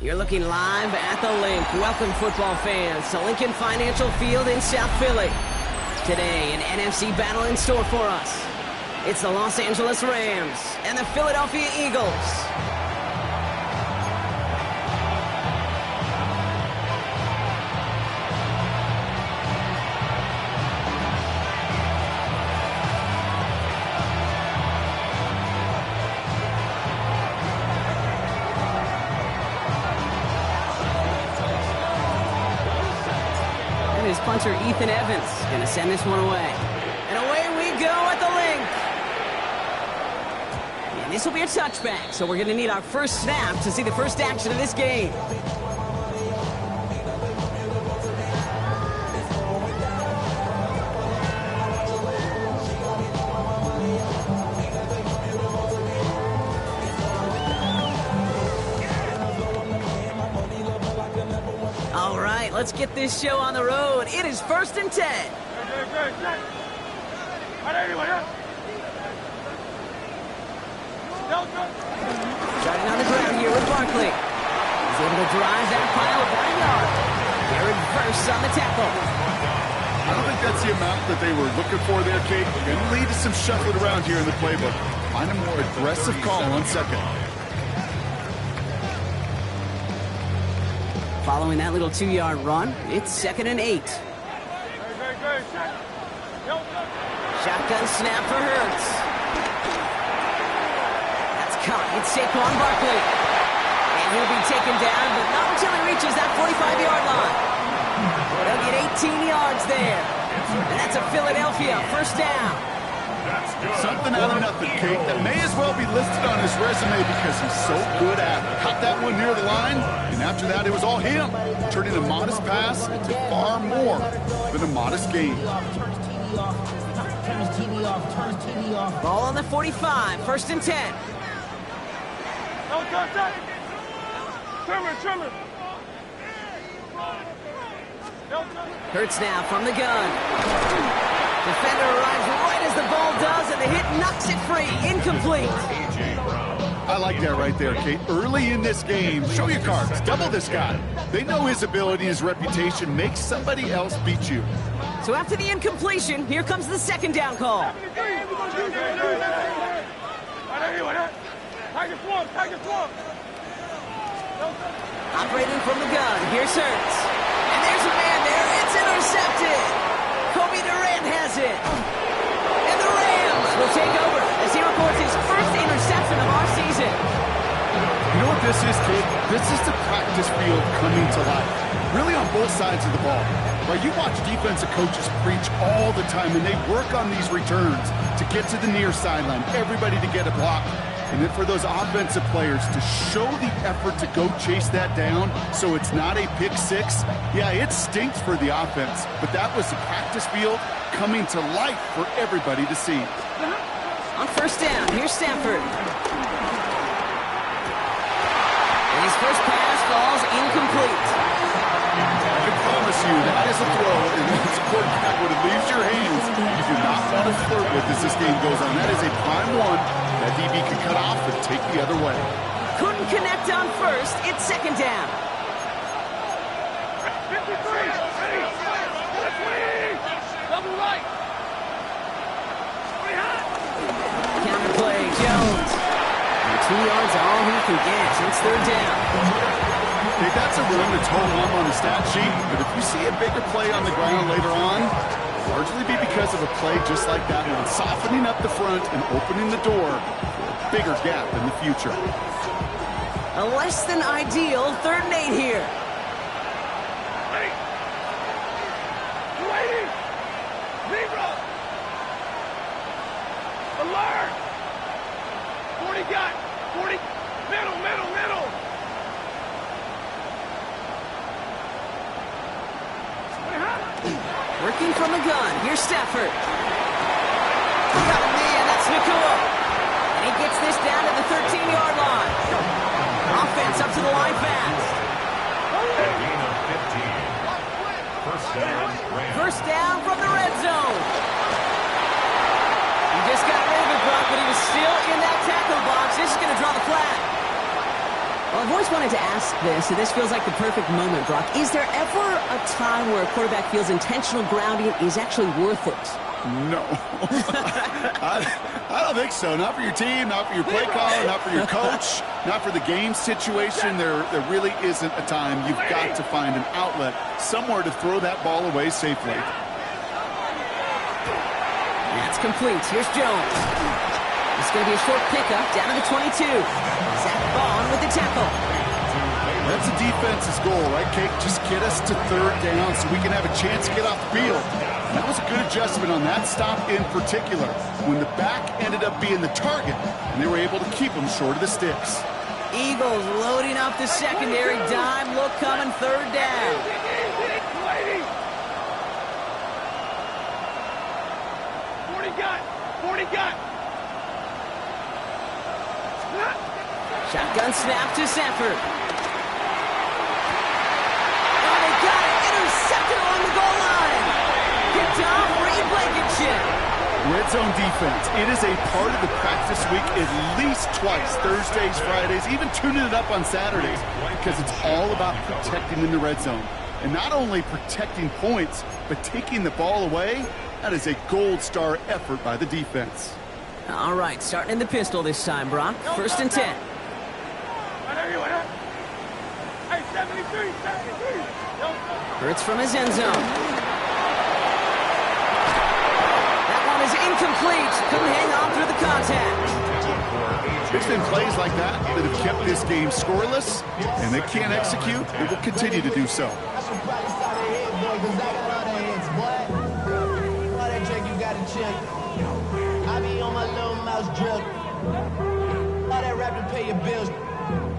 You're looking live at the Link. Welcome, football fans, to Lincoln Financial Field in South Philly. Today, an NFC battle in store for us. It's the Los Angeles Rams and the Philadelphia Eagles. His punter, Ethan Evans, going to send this one away. And away we go at the Link. And this will be a touchback, so we're going to need our first snap to see the first action of this game. All right, let's get this show on the road. It is 1st and 10. Starting on the ground here with Barkley. He's able to drive that pile of 1 yard. They're in reverse on the tackle. I don't think that's the amount that they were looking for there, Kate. Going to lead to some shuffling around here in the playbook. Find a more aggressive call on second. Following that little 2-yard run, it's 2nd and 8. Shotgun snap for Hurts. That's caught. It's Saquon Barkley. And he'll be taken down, but not until he reaches that 45-yard line. They'll get 18 yards there. And that's a Philadelphia first down. Something out of nothing, Kate, that may as well be listed on his resume because he's so good at it. Caught that one near the line, and after that, it was all him, turning a modest pass into far more than a modest gain. Ball on the 45, 1st and 10. Hurts now from the gun. Defender arrives right as the ball does, and the hit knocks it free. Incomplete. I like that right there, Kate. Early in this game, show your cards. Double this guy. They know his ability, his reputation makes somebody else beat you. So after the incompletion, here comes the 2nd down call. Operating from the gun, here's Hurts. And there's a man there. It's intercepted. Comegetchasome has it. And the Rams will take over as he records his first interception of our season. You know what this is, kid? This is the practice field coming to life. Really on both sides of the ball. Right? You watch defensive coaches preach all the time, and they work on these returns to get to the near sideline, everybody to get a block. And then for those offensive players to show the effort to go chase that down so it's not a pick six, yeah, it stinks for the offense. But that was the practice field coming to life for everybody to see. On 1st down, here's Stafford. And his first pass falls incomplete. I can promise you that is a throw, and it's a quarterback when it leaves your hands, you do not want to flirt with as this game goes on. That is a prime one that DB can cut off and take the other way. Couldn't connect on 1st. It's 2nd down. Counter play, Jones. And 2 yards are all he can get. It's 3rd down. Okay, that's a run that's home run on the stat sheet, but if you see a bigger play on the ground later on, largely be because of a play just like that one, softening up the front and opening the door for a bigger gap in the future. A less than ideal 3rd and 8 here. Zebra! Alert! 40 got! 40! Middle! Working from the gun. Here's Stafford. Got a man. That's Nakua. And he gets this down to the 13-yard line. Offense up to the line fast. Gain of 15. First down from the red zone. He just got rid of it, Brock, but he was still in that tackle box. This is going to draw the flag. Well, a voice wanted to ask this, and this feels like the perfect moment, Brock. Is there ever a time where a quarterback feels intentional grounding is actually worth it? No. I don't think so. Not for your team, not for your play caller, not for your coach, not for the game situation. There really isn't a time. You've got to find an outlet, somewhere to throw that ball away safely. That's complete. Here's Jones. It's going to be a short pickup down to the 22. Zach Bond with the tackle. That's the defense's goal, right, Kate? Just get us to third down so we can have a chance to get off the field. And that was a good adjustment on that stop in particular, when the back ended up being the target, and they were able to keep them short of the sticks. Eagles loading up the secondary. Dime look coming, third down. 40 got. Shotgun snap to Sanford. Oh, they got it. Intercepted along the goal line. Picked off Reed Blankenship. Red zone defense. It is a part of the practice week at least twice, Thursdays, Fridays, even tuning it up on Saturdays, because it's all about protecting in the red zone. And not only protecting points, but taking the ball away. That is a gold star effort by the defense. All right, starting in the pistol this time, Brock. First and 10. Hey, 73. Hurts from his end zone. That one is incomplete. Couldn't hang on through the contact. It's been plays like that that have kept this game scoreless, and they can't execute. They will continue to do so. I be on my little mouse drill. All that rap to pay your bills.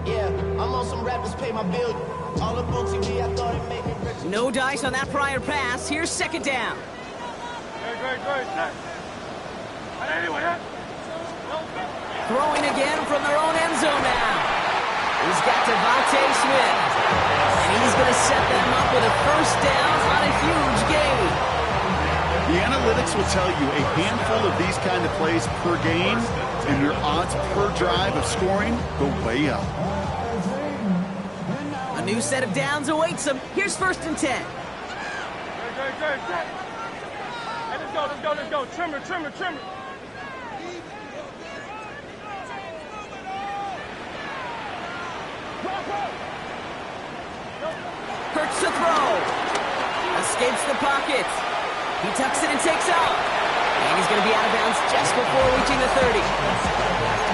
Yeah, I'm on some rappers pay my bills. All up on TV, I thought it made me rich. No dice on that prior pass. Here's second down. Great. Throwing again from their own end zone now. He's got Devontae Smith. And he's going to set them up with a first down on a huge gain. The analytics will tell you a handful of these kind of plays per game, and your odds per drive of scoring go way up. A new set of downs awaits him. Here's first and 10. Great. Hey, let's go. Trimmer. Hurts to throw. Escapes the pocket. He tucks it and takes off. And he's going to be out of bounds just before reaching the 30.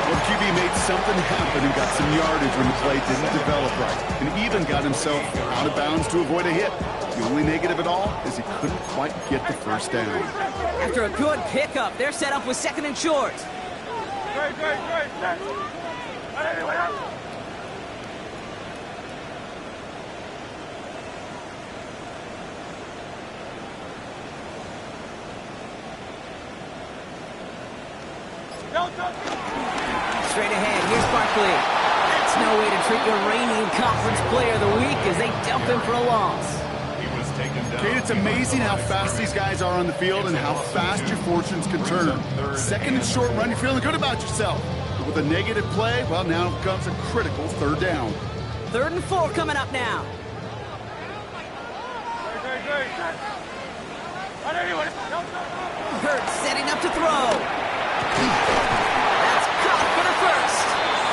Well, QB made something happen and got some yardage when the play didn't develop right, and even got himself out of bounds to avoid a hit. The only negative at all is he couldn't quite get the first down. After a good pickup, they're set up with second and short. Great. Straight ahead, here's Barkley. That's no way to treat your reigning conference player of the week as they dump him for a loss. He was taken down. Kate, it's amazing how fast these guys are on the field and how fast your fortunes can turn. Second and short run, you're feeling good about yourself. But with a negative play, well, now comes a critical third down. 3rd and 4 coming up now. Great. Hurts setting up to throw. That's caught for the first.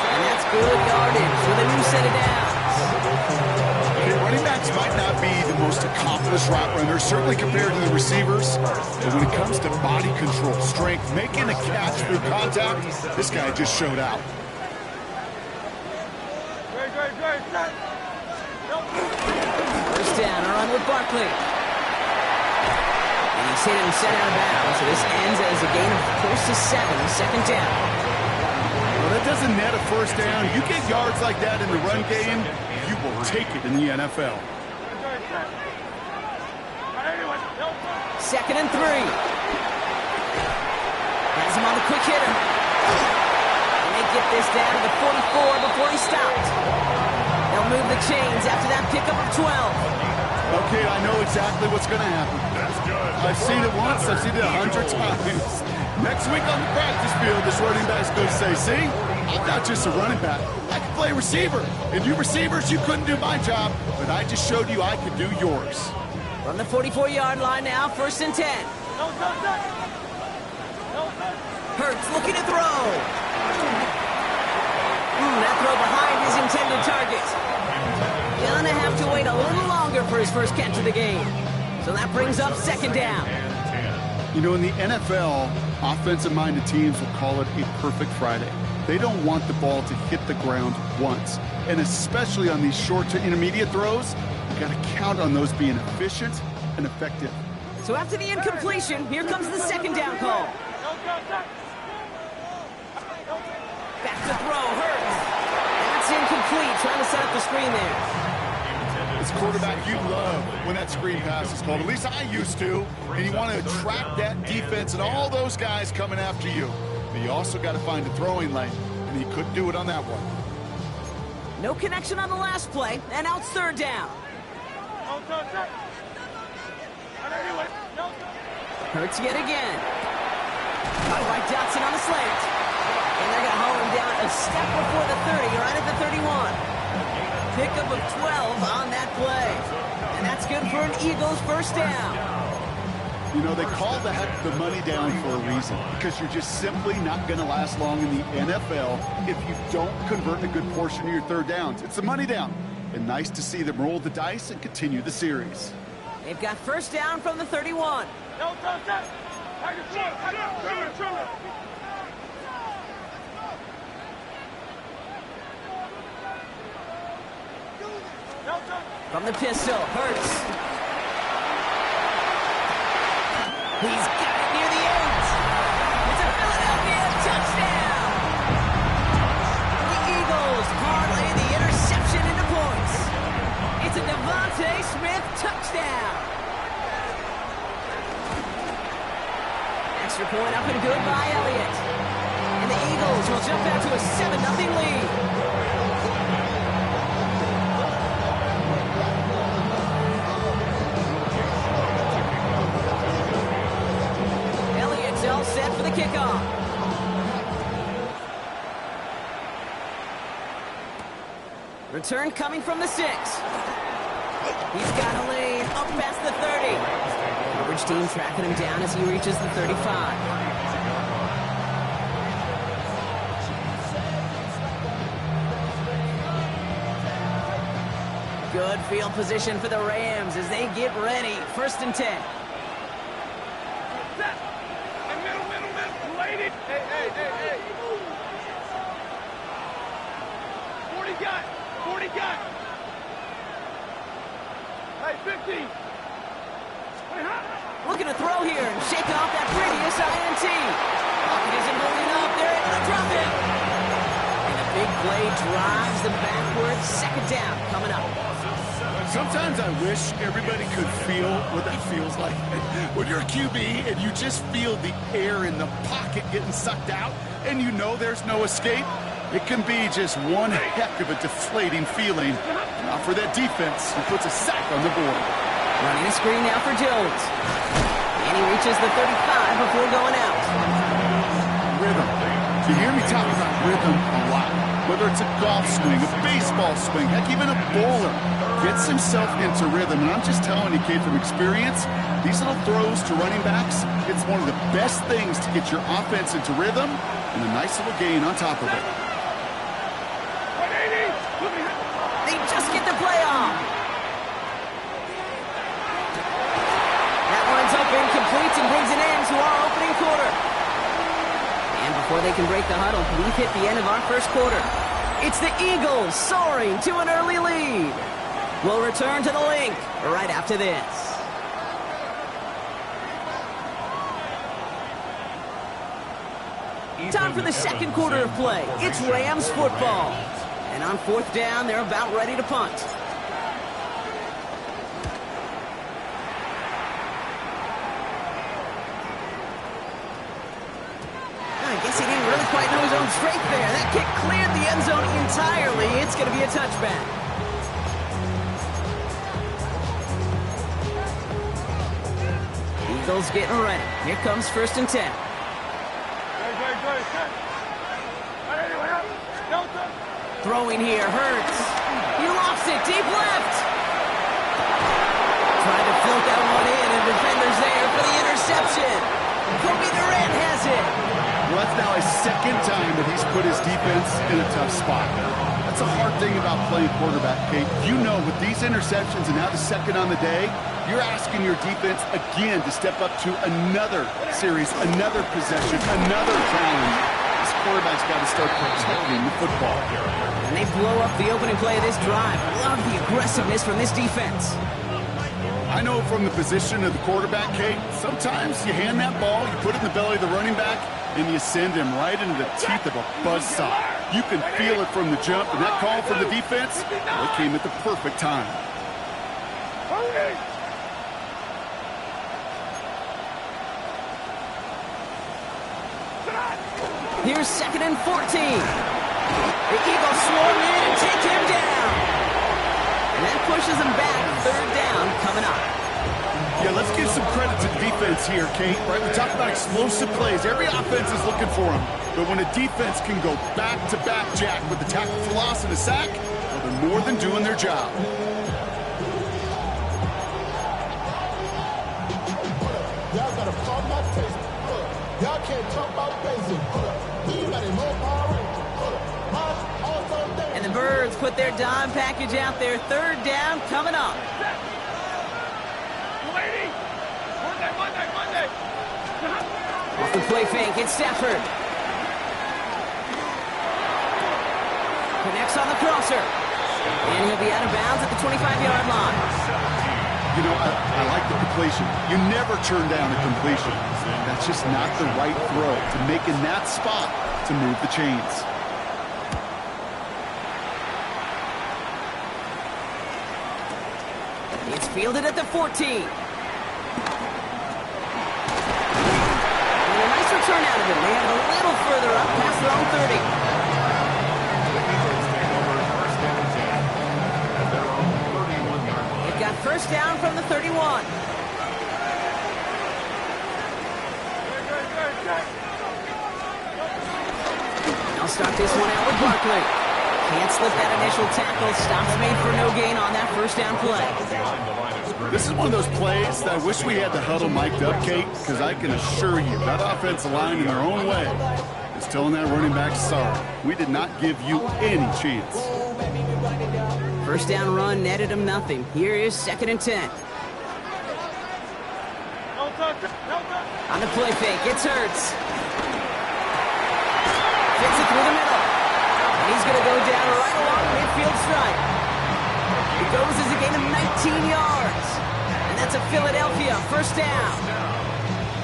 And that's good yardage with a new set of downs. Okay, running backs might not be the most accomplished route runners, certainly compared to the receivers. But when it comes to body control, strength, making a catch through contact, this guy just showed out. Great. First down, a run with Barkley. And he's hit and set out of bounds, so this ends as a gain of close to 7, second down. Well, that doesn't net a first down. You get yards like that in the run game, you will take it in the NFL. Second and 3. Has him on the quick hitter. And they get this down to the 44 before he stopped. They'll move the chains after that pickup of 12. Okay, I know exactly what's going to happen. That's good. I've seen it once, I've seen it 100 times. Next week on the practice field, this running back's going to say, see, I'm not just a running back. I can play receiver. And you receivers, you couldn't do my job, but I just showed you I could do yours. From the 44-yard line now, 1st and 10. Hurts looking to throw. That throw behind his intended target. Gonna have to wait a little longer for his first catch of the game. So that brings up 2nd down. You know, in the NFL, offensive-minded teams will call it a perfect Friday. They don't want the ball to hit the ground once. And especially on these short to intermediate throws, you got to count on those being efficient and effective. So after the incompletion, here comes the 2nd down call. Back to throw, Hurts. That's incomplete, trying to set up the screen there. As a quarterback, you love when that screen pass is called. At least I used to. And you want to attract that defense and all those guys coming after you. But you also got to find a throwing lane, and he couldn't do it on that one. No connection on the last play, and out 3rd down. Hurts yet again. Got right Dotson on the slant. And they're going to haul him down a step before the 30, right at the 31. Pickup of 12 on that play. And that's good for an Eagles 1st down. You know, they call that the money down for a reason, because you're just simply not going to last long in the NFL if you don't convert a good portion of your 3rd downs. It's the money down. And nice to see them roll the dice and continue the series. They've got 1st down from the 31. From the pistol, Hurts. He's got it near the end. It's a Philadelphia touchdown. The Eagles parlay the interception into points. It's a Devontae Smith touchdown. Extra point up and good by Elliott. And the Eagles will jump out to a 7-0 lead. All set for the kickoff. Return coming from the 6. He's got a lane up past the 30. Coverage team tracking him down as he reaches the 35. Good field position for the Rams as they get ready. 1st and 10. Hey. 40 got. Hey, 50. Looking to throw here and shake off that previous INT. Pocket isn't holding up. They're able to drop it. And a big play drives them backwards. 2nd down coming up. Sometimes I wish everybody could feel what that feels like. When you're a QB and you just feel the air in the pocket getting sucked out and you know there's no escape, it can be just one heck of a deflating feeling. Now for that defense who puts a sack on the board. Running a screen now for Jones. And he reaches the 35 before going out. Rhythm. You hear me talk about rhythm a lot. Whether it's a golf swing, a baseball swing, heck, even a bowler gets himself into rhythm. And I'm just telling you, kid, from experience, these little throws to running backs, it's one of the best things to get your offense into rhythm and a nice little gain on top of it. They just get the play off. That one's up incomplete and brings an end to our opening quarter. And before they can break the huddle, we've hit the end of our 1st quarter. It's the Eagles soaring to an early lead. We'll return to the link right after this. Time for the 2nd quarter of play. It's Rams football. And on 4th down, they're about ready to punt. I guess he didn't really quite know his own strength there. That kick cleared the end zone entirely. It's going to be a touchback. Eagles getting ready. Here comes 1st and 10. Great. Anyway, up. Throwing here, Hurts. He lost it, deep left. Trying to float that one in, and defender's there for the interception. Kobe Durant has it. Well, that's now his second time that he's put his defense in a tough spot. That's a hard thing about playing quarterback, Kate. You know, with these interceptions and now the second on the day, you're asking your defense again to step up to another series, another possession, another challenge. This quarterback's got to start protecting the football. And they blow up the opening play of this drive. Love the aggressiveness from this defense. I know from the position of the quarterback, Kate, sometimes you hand that ball, you put it in the belly of the running back, and you send him right into the teeth of a buzzsaw. You can feel it from the jump, and that call from the defense, well, it came at the perfect time. Here's 2nd and 14. The Eagles swarm in and take him down. And that pushes him back. 3rd down coming up. Yeah, let's give some credit to the defense here, Kate. Right, we talk about explosive plays. Every offense is looking for them. But when a defense can go back-to-back, Jack, with the tackle for loss and a sack, well, they're more than doing their job. Y'all gotta pump my taste. Y'all can't talk about basic. Anybody more power? And the Birds put their dime package out there. 3rd down coming up. Off the play fake, it's Stafford. Connects on the crosser. And he'll be out of bounds at the 25-yard line. You know, I like the completion. You never turn down a completion. That's just not the right throw to make in that spot to move the chains. It's fielded at the 14. And a nice return out of him. They have it a little further up past their own 30. They've got 1st down from the 31. I'll start this one out with Barkley. Can't slip that initial tackle. Stops made for no gain on that 1st down play. This is one of those plays that I wish we had the huddle mic'd up, Kate, because I can assure you that offensive line in their own way is telling that running back, sorry, we did not give you any chance. 1st down run netted him nothing. Here is 2nd and 10. On the play fake, it's Hurts. Fits it through the middle. And he's going to go down right along the midfield stripe. It goes as a gain of 19 yards. And that's a Philadelphia 1st down.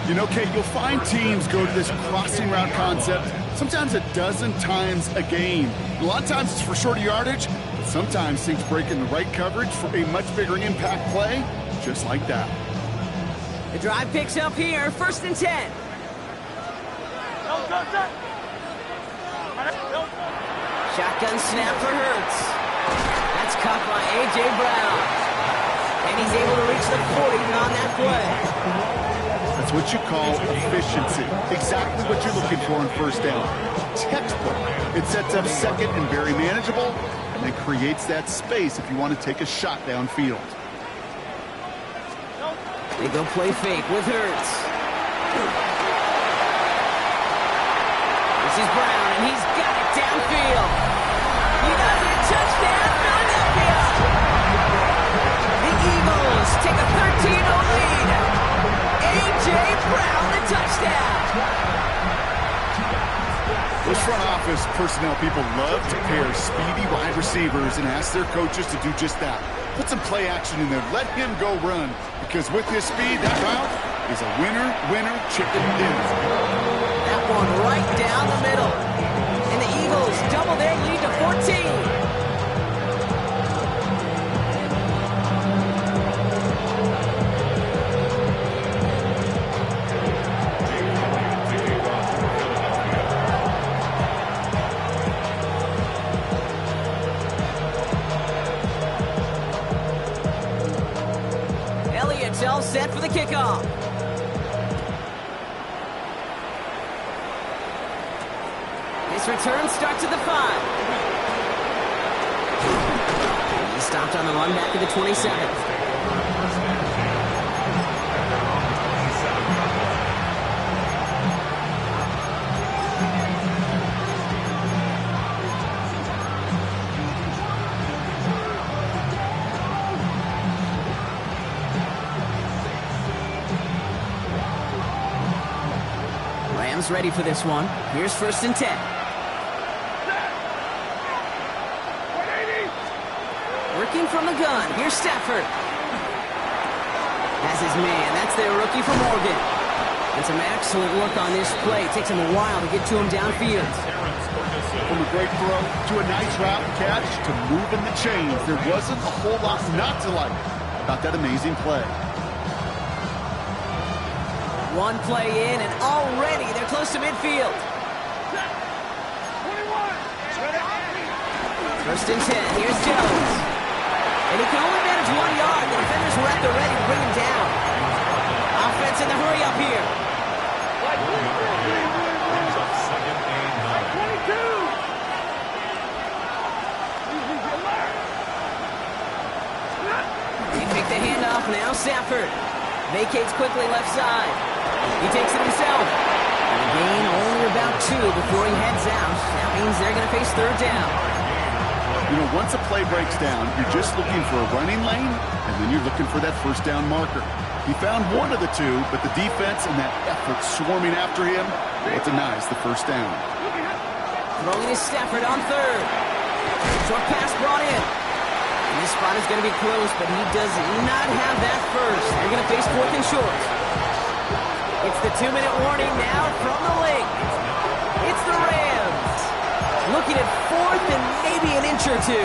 You know, Kate, you'll find teams go to this crossing route concept sometimes a dozen times a game. A lot of times it's for shorter yardage, but sometimes things break in the right coverage for a much bigger impact play, just like that. The drive picks up here, 1st and 10. Shotgun snap for Hurts. That's caught by A.J. Brown. And he's able to reach the 40 on that play. That's what you call efficiency. Exactly what you're looking for in 1st down. Textbook. It sets up 2nd and very manageable, and then creates that space if you want to take a shot downfield. They go play fake with Hurts. This is Brown, and he's got it downfield. He does it. Touchdown, Philadelphia. The Eagles take a 13-0 lead. A.J. Brown, the touchdown. Those front office personnel people love to pair speedy wide receivers and ask their coaches to do just that. Put some play action in there. Let him go run. Because with his speed, that route is a winner, chicken dinner. That one right down the middle. And the Eagles double their lead to 14. All set for the kickoff. This return starts at the 5. Stopped on the run back to the 27. Rams ready for this one. Here's 1st and 10. Working from the gun. Here's Stafford. Has his man. That's their rookie from Oregon. And some excellent work on this play. Takes him a while to get to him downfield. From a great throw to a nice route catch to moving the chains. There wasn't a whole lot not to like about that amazing play. One play in, and already they're close to midfield. 1st and 10. Here's Jones. And he can only manage 1 yard. The defenders were at the ready to bring him down. Offense in the hurry up here. Brings up 2nd and 9. They pick the handoff now. Stafford vacates quickly left side. He takes it himself. And a gain only about 2 before he heads out. That means they're going to face 3rd down. You know, once a play breaks down, you're just looking for a running lane, and then you're looking for that 1st down marker. He found one of the two, but the defense and that effort swarming after him, well, denies the 1st down. Throwing is Stafford on 3rd. Short pass brought in. And this spot is going to be close, but he does not have that first. They're going to face 4th and short. It's the 2-minute warning now from the lake. It's the Rams. Looking at 4th and maybe an inch or 2.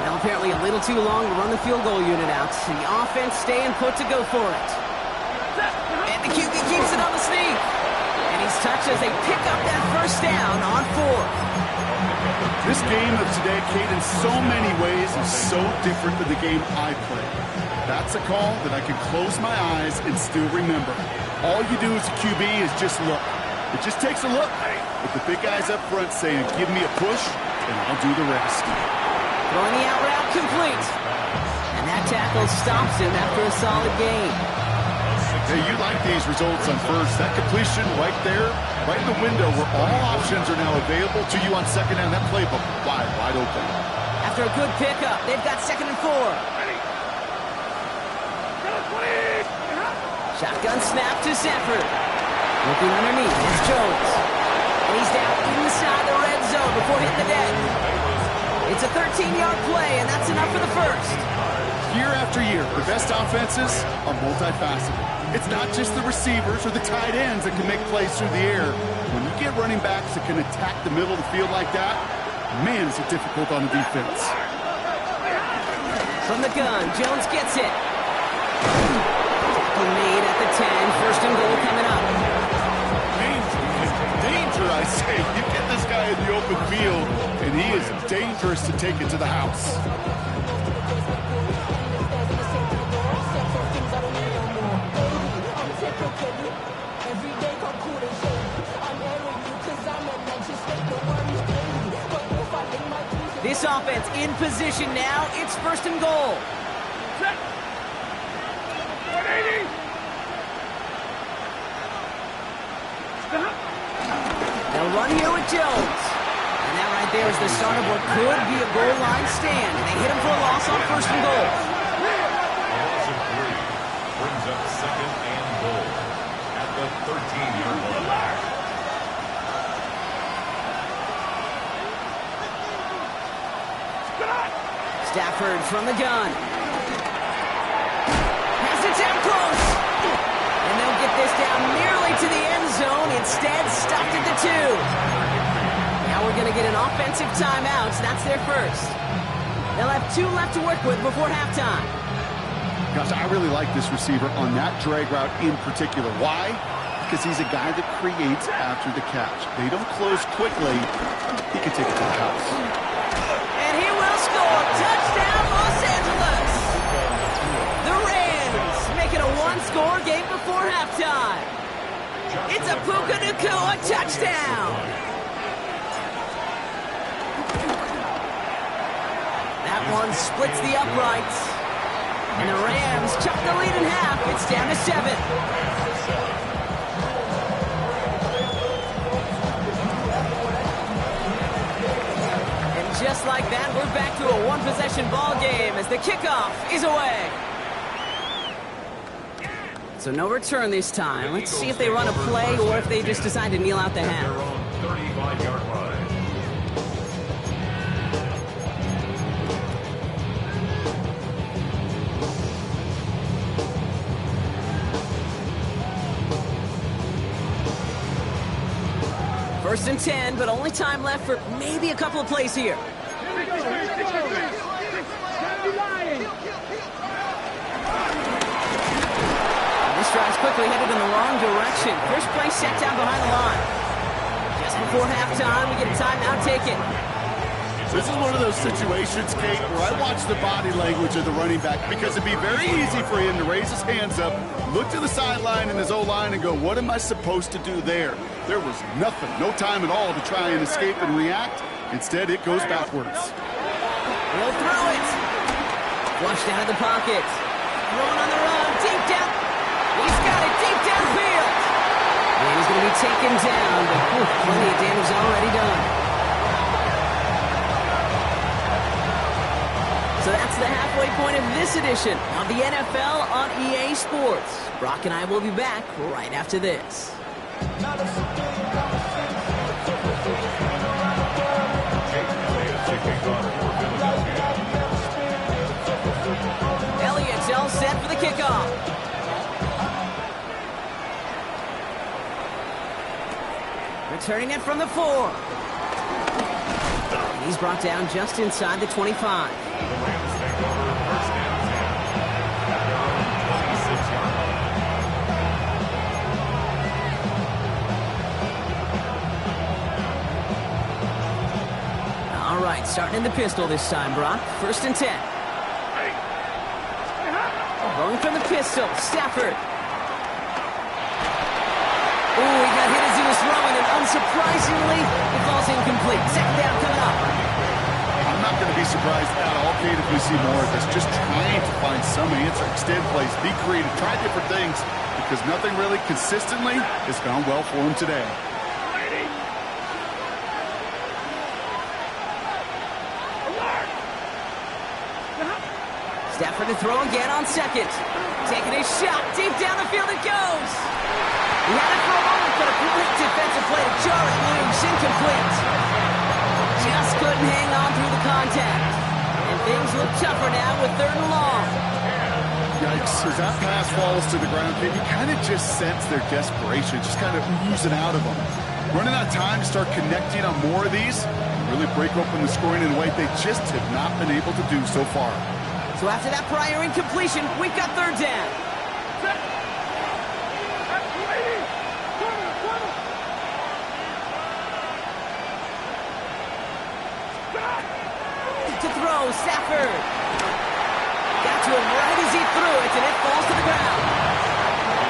Now apparently a little too long to run the field goal unit out. The offense staying put to go for it. And the QB keeps it on the sneak. And he's touched as they pick up that 1st down on 4th. This game of today, Kate, in so many ways is so different than the game I played. That's a call that I can close my eyes and still remember. All you do as a QB is just look. It just takes a look. With the big guys up front saying, give me a push, and I'll do the rest. Throwing the out route complete. And that tackle stops him after a solid gain. Hey, you like these results on 1st. That completion right there, right in the window where all options are now available to you on 2nd down. That playbook wide open. After a good pickup, they've got 2nd and 4. Shotgun snap to Stafford. Looking underneath, it's Jones. And he's down inside the red zone before hitting the deck. It's a 13-yard play, and that's enough for the 1st. Year after year, the best offenses are multifaceted. It's not just the receivers or the tight ends that can make plays through the air. When you get running backs that can attack the middle of the field like that, man, is it difficult on the defense. From the gun, Jones gets it. Tackle made at the 10. 1st and goal coming up. Danger, I say. You get this guy in the open field, and he is dangerous to take it to the house. This offense in position now. It's 1st and goal. Set. 180. Stop. They'll run here with Jones. And that right there is the start of what could be a goal line stand. And they hit him for a loss on 1st and goal. A loss of 3 brings up 2nd and goal at the 13-yard line. Stafford from the gun. Has it down close. And they'll get this down nearly to the end zone. Instead, stopped at the 2. Now we're going to get an offensive timeout. That's their 1st. They'll have 2 left to work with before halftime. Gosh, I really like this receiver on that drag route in particular. Why? Because he's a guy that creates after the catch. They don't close quickly. He can take it to the house. And he will score. Touchdown, Los Angeles. The Rams make it a 1-score game before halftime. a Puka Nacua touchdown. That one splits the uprights. And the Rams chop the lead in half. It's down to 7. And just like that, we're back to a one-possession ball game as the kickoff is away. So no return this time. Let's see if they run a play or if they just decide to kneel out the half. They're on 35-yard line. First and 10, but only time left for maybe a couple of plays here. This drive's quickly headed in the wrong direction. First play set down behind the line. Just before halftime, we get a timeout taken. This is one of those situations, Kate, where I watch the body language of the running back because it'd be very easy for him to raise his hands up, look to the sideline and his O-line and go, what am I supposed to do there? There was nothing, no time at all to try and escape and react. Instead, it goes backwards. We'll throw it. Flushed out of the pocket. Throwing on the run, deep down. He's got it deep downfield. And he's going to be taken down, but plenty of damage already done. So that's the halfway point of this edition of the NFL on EA Sports. Brock and I will be back right after this. Elliott's all set for the kickoff. Returning it from the 4. He's brought down just inside the 25. The Rams take over first and 10 at their own 26-yard line. All right, starting in the pistol this time, Brock. First and 10. Going from the pistol, Stafford. Ooh, he got hit as he was throwing, and unsurprisingly, it falls incomplete. Second down coming up. I'm not going to be surprised at all, Kate, if we see more of this. Just trying to find some answer, extend plays, be creative, try different things, because nothing really consistently has gone well for him today. Stafford to throw again on second. Taking a shot, deep down the field it goes. He had it for a moment, but a great defensive play to jar it loose, incomplete. Just couldn't hang on through the contact. And things look tougher now with 3rd and long. Yikes, as that pass falls to the ground, Kate, you kind of just sense their desperation, just kind of oozing out of them. Running out of time to start connecting on more of these, really break open the scoring in a way they just have not been able to do so far. So after that prior incompletion, we've got 3rd down. To throw, Stafford. Got to him right as he threw it, and it falls to the ground.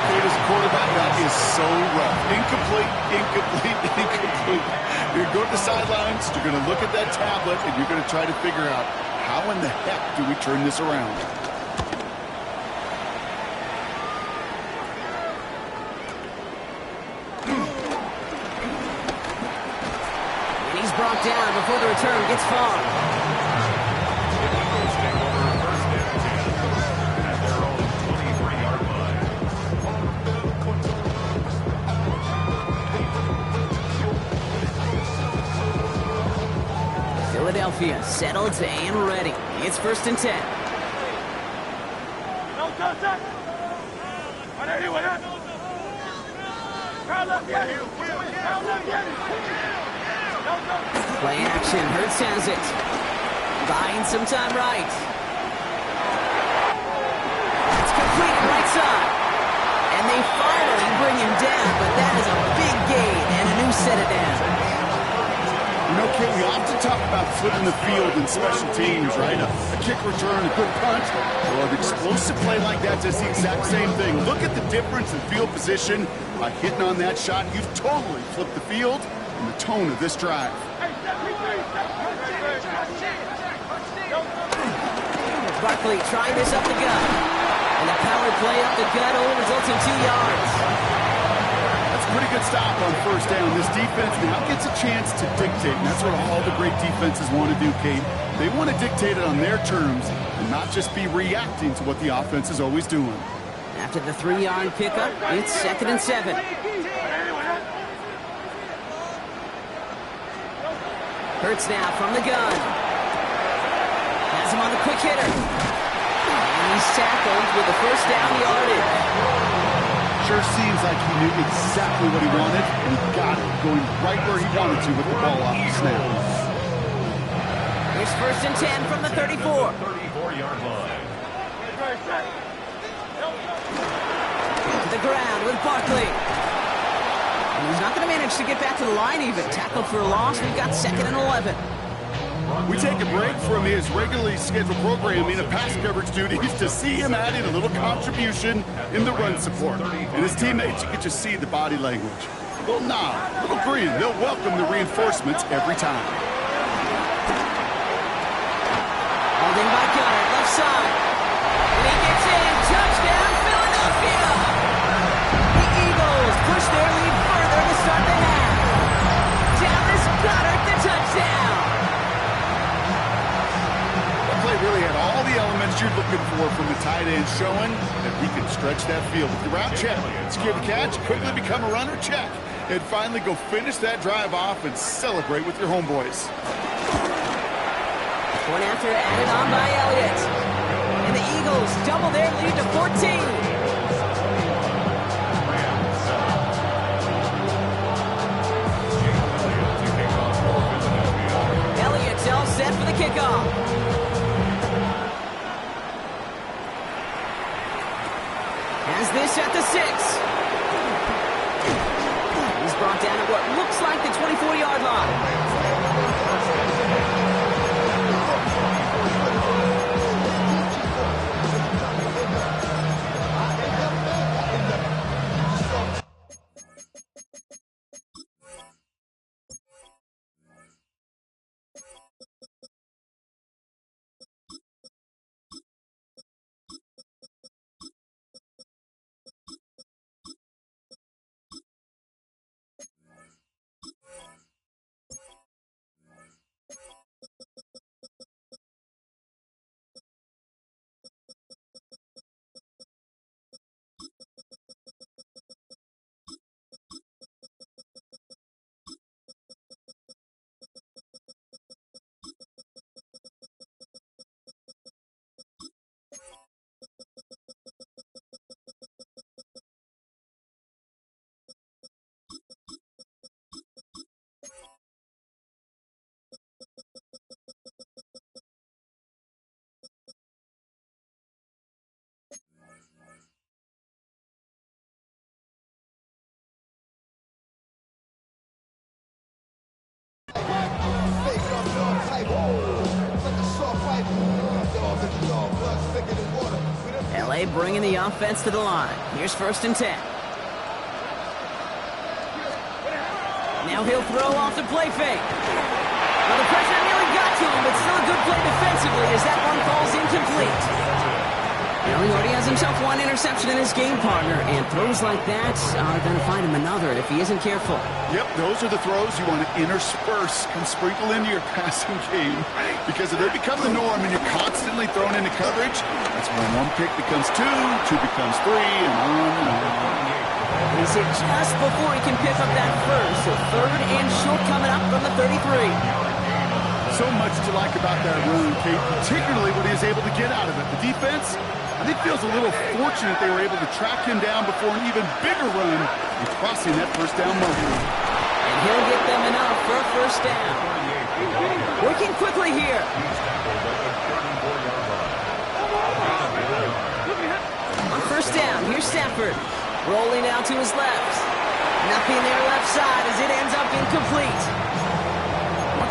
Kate, as a quarterback, that is so rough. Incomplete, incomplete, incomplete. You're going to go to the sidelines, you're going to look at that tablet, and you're going to try to figure out, how in the heck do we turn this around? And he's brought down before the return gets far. The Eagles take over first and 10 at their own 23-yard line. Philadelphia settled and ready. It's 1st and 10. Play action. Hurts has it. Buying some time right. It's complete right side. And they finally bring him down, but that is a big gain and a new set of downs. You know, Kate, we often talk about flipping the field in special teams, right? A kick return, a good punch. Well, an explosive play like that does the exact same thing. Look at the difference in field position. By hitting on that shot, you've totally flipped the field and the tone of this drive. Barkley trying this up the gut. And a power play up the gut only results in 2 yards. That's a pretty good stop on first down. This defense now gets a chance to dictate, and that's what all the great defenses want to do, Kate. They want to dictate it on their terms and not just be reacting to what the offense is always doing. After the 3-yard pickup, it's 2nd and 7. Hurts now from the gun. Has him on the quick hitter. And he's tackled with the first down yardage. Sure seems like he knew exactly what he wanted, and he got it, going right where he wanted to with the ball off the snap. Here's 1st and 10 from the 34. 34-yard line. To the ground with Barkley. And he's not going to manage to get back to the line even. Tackled for a loss. We've got 2nd and 11. We take a break from his regularly scheduled programming of pass coverage duties to see him adding a little contribution in the run support. And his teammates, you can just see the body language. Little nod, little grin. They'll welcome the reinforcements every time. Holding by Goddard, left side. And he gets in. Touchdown, Philadelphia! The Eagles push their lead further to start the half. Dallas Goddard, the touchdown! Really had all the elements you're looking for from a tight end, showing that he can stretch that field with the route check. Secure the catch, quickly become a runner, check. And finally go finish that drive off and celebrate with your homeboys. Point after added on by Elliott. And the Eagles double their lead to 14. Elliott's all set for the kickoff. Has this at the 6. He's brought down at what looks like the 24-yard line. LA bringing the offense to the line. Here's 1st and 10. Now he'll throw off the play fake. Well, the pressure nearly got to him, but still a good play defensively as that one falls incomplete. Well, he already has himself one interception in his game, partner, and throws like that are going to find him another if he isn't careful. Yep, those are the throws you want to intersperse and sprinkle into your passing game, because if they become the norm and you're constantly thrown into coverage, that's when one pick becomes two becomes three, and on and on. He's hit just before he can pick up that first, so 3rd and short coming up from the 33. So much to like about that run, Kate, particularly what he is able to get out of it. The defense, I think, feels a little fortunate they were able to track him down before an even bigger run and crossing that first down marker. And he'll get them enough for a first down. Working quickly here. On first down, here's Stafford. Rolling out to his left. Nothing there left side as it ends up incomplete.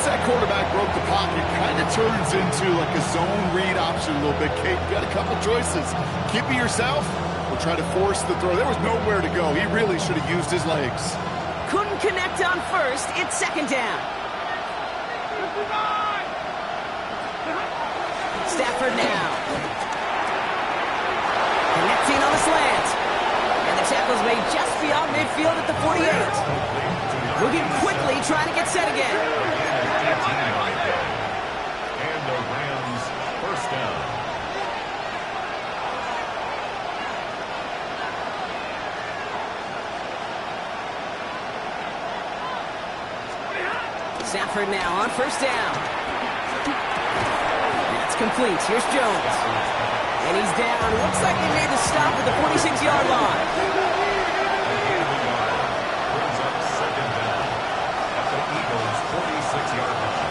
that quarterback broke the pocket, kind of turns into like a zone read option a little bit. Kate, you got a couple choices. Keep it yourself or try to force the throw. There was nowhere to go. He really should have used his legs. Couldn't connect on first. It's second down. Stafford now. Connecting on the slant. And the tackle's made just beyond midfield at the 48. Moving quickly, trying to get set again. And the Rams first down. Stafford now on first down. That's complete. Here's Jones. And he's down. Looks like they made the stop at the 46-yard line. Brings up second down at the Eagles' 46-yard line.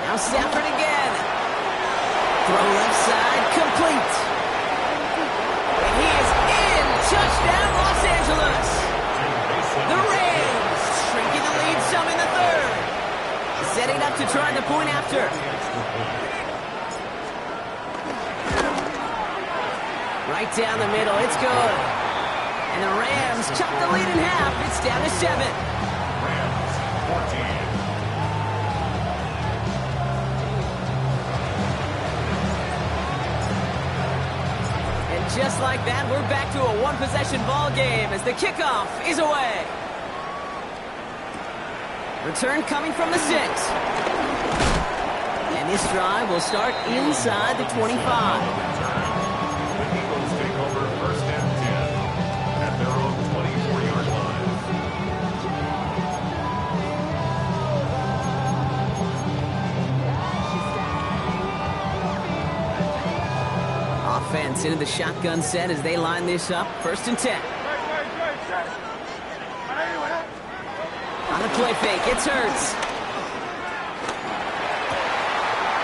Now Stafford again. Throw left side, complete. And he is in. Touchdown, Los Angeles. The Rams shrinking the lead some in the third. Setting up to try the point after. Right down the middle, it's good. And the Rams cut the lead in half. It's down to 7. Rams 14. Just like that, we're back to a one-possession ball game as the kickoff is away. Return coming from the 6. And this drive will start inside the 25. The Eagles take over first and 10 at their own 24-yard line. Offense into the shotgun set as they line this up. First and 10. On the play fake, it's Hurts.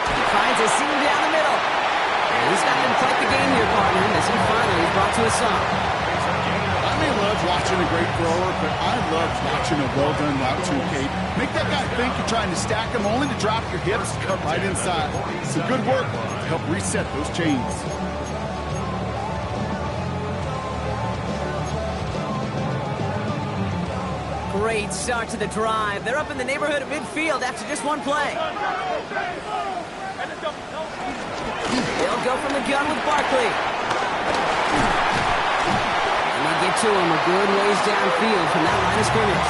He finds a seam down the middle. And he's not going to quite the game here, partner, as he finally is brought to a stop. I may love watching a great thrower, but I love watching a well-done route too, Kate. Make that guy think you're trying to stack him only to drop your hips, cut right inside. Some good work to help reset those chains. Great start to the drive. They're up in the neighborhood of midfield after just one play. They'll go from the gun with Barkley. And they get to him a good ways downfield from that line of scrimmage.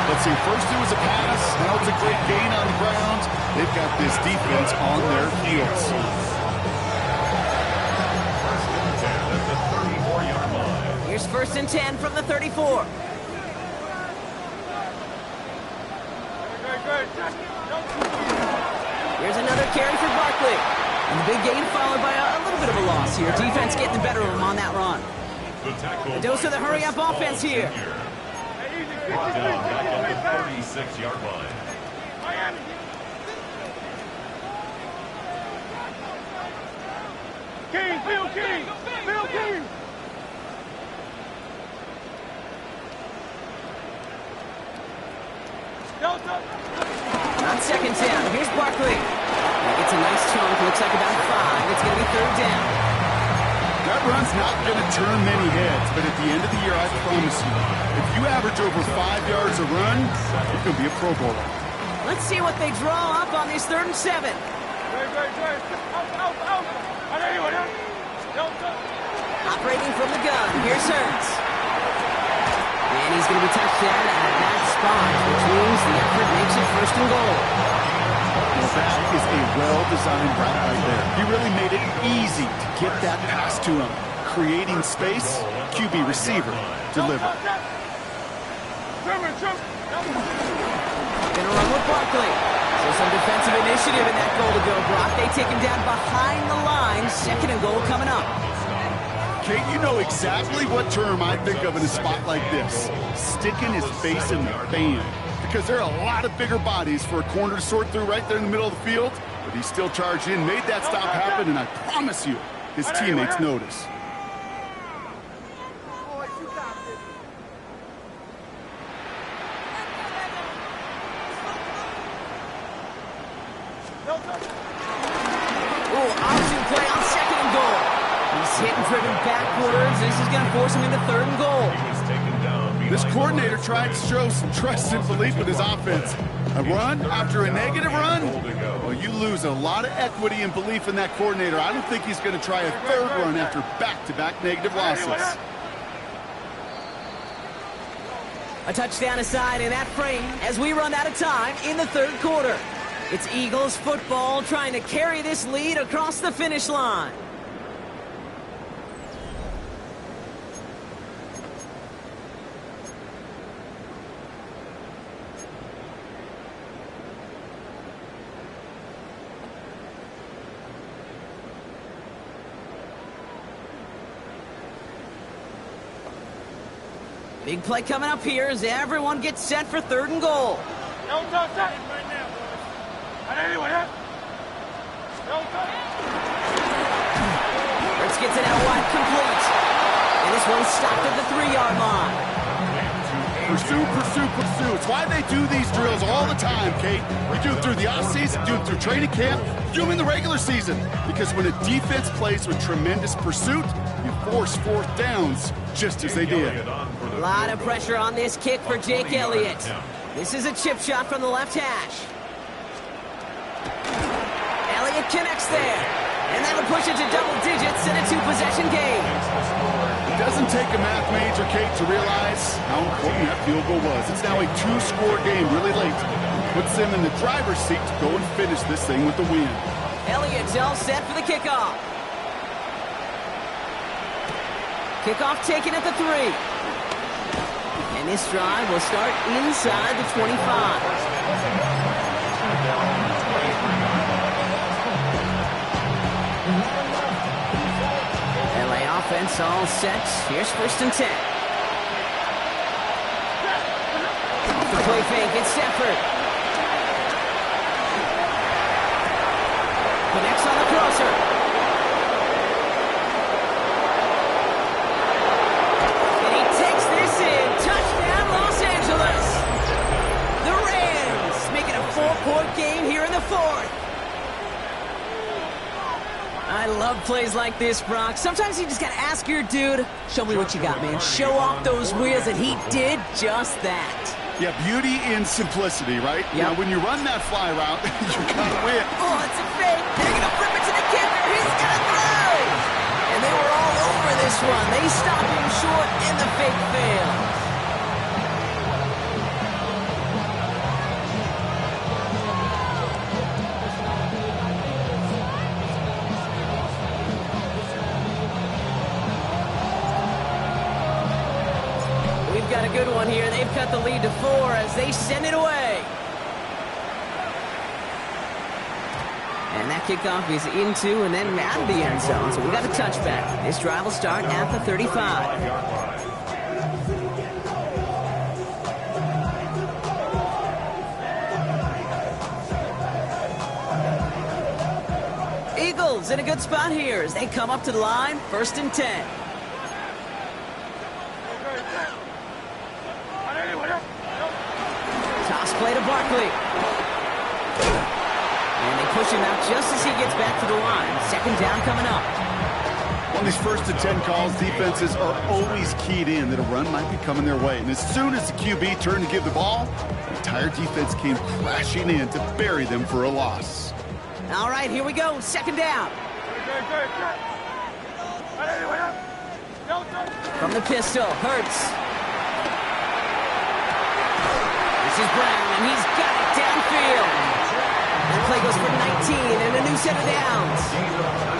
Let's see, first it was a pass, now it's a great gain on the ground. They've got this defense on their heels. First and 10 at the 34-yard line. Here's first and 10 from the 34. Here's another carry for Barkley. And the big gain followed by a little bit of a loss here. Defense getting the better of him on that run. A dose of the hurry-up offense here. Brought down back at the 36-yard line. King, Bill King! Bill King! On second down, here's Barkley. He gets a nice chunk, looks like about 5. It's going to be third down. That run's not going to turn many heads, but at the end of the year, I promise you, if you average over 5 yards a run, you can be a Pro Bowler. Let's see what they draw up on this third and 7. Operating from the gun, here's Hurts. And he's going to be touched down at that spot, which means the effort makes it first and goal. Well, that is a well-designed route right there. He really made it easy to get that pass to him. Creating space, QB receiver, deliver. Gonna run with Barkley. So some defensive initiative in that goal to go, Brock. They take him down behind the line. Second and goal coming up. Kate, you know exactly what term I think of in a spot like this. Sticking his face in the band. Because there are a lot of bigger bodies for a corner to sort through right there in the middle of the field. But he still charged in, made that stop happen, and I promise you, his teammates notice. Option play on 2nd and goal. He's hit and driven backwards. This is going to force him into 3rd and goal. He was taken down. This coordinator tried to show some trust and belief with his offense. A run after a negative run? Well, you lose a lot of equity and belief in that coordinator. I don't think he's going to try a 3rd run after back-to-back negative losses. A touchdown aside in that frame as we run out of time in the 3rd quarter. It's Eagles football trying to carry this lead across the finish line. Big play coming up here as everyone gets set for 3rd and goal. Don't touch that right now, boys. Let's get it out wide, complete. And this one's stopped at the 3-yard line. Pursue, pursue, pursue. It's why they do these drills all the time, Kate. We do it through the offseason, do it through training camp, do them in the regular season. Because when a defense plays with tremendous pursuit, you force 4th downs just as they did. A lot of pressure on this kick for Jake Elliott. This is a chip shot from the left hash. Elliott connects there. And that'll push it to double digits in a 2-possession game. It doesn't take a math major, Kate, to realize how important that field goal was. It's now a 2-score game really late. It puts them in the driver's seat to go and finish this thing with the win. Elliott's all set for the kickoff. Kickoff taken at the 3. And this drive will start inside the 25. Offense all set. Here's 1st and 10. Off the play fake, it's Stafford. Connects on the crosser. And he takes this in. Touchdown, Los Angeles. The Rams make it a 4-point game here in the 4th. I love plays like this, Brock. Sometimes you just got to ask your dude, show me what you got, man. Show off those wheels, and he did just that. Yeah, beauty in simplicity, right? Yep. Now, when you run that fly route, you got to win. Oh, it's a fake. They're going to flip it to the kicker. He's going to throw. And they were all over this one. They stopped him short, and the fake failed. Got a good one here. They've cut the lead to 4 as they send it away. And that kickoff is into and then out of the end zone. So we got a touchback. This drive will start at the 35. Eagles in a good spot here as they come up to the line. 1st and 10. Toss play to Barkley. And they push him out just as he gets back to the line. 2nd down coming up. On these 1st and 10 calls, defenses are always keyed in that a run might be coming their way. And as soon as the QB turned to give the ball, the entire defense came crashing in to bury them for a loss. All right, here we go. 2nd down. From the pistol, Hurts. This is Brown, and he's got it downfield. The play goes for 19 and a new set of downs.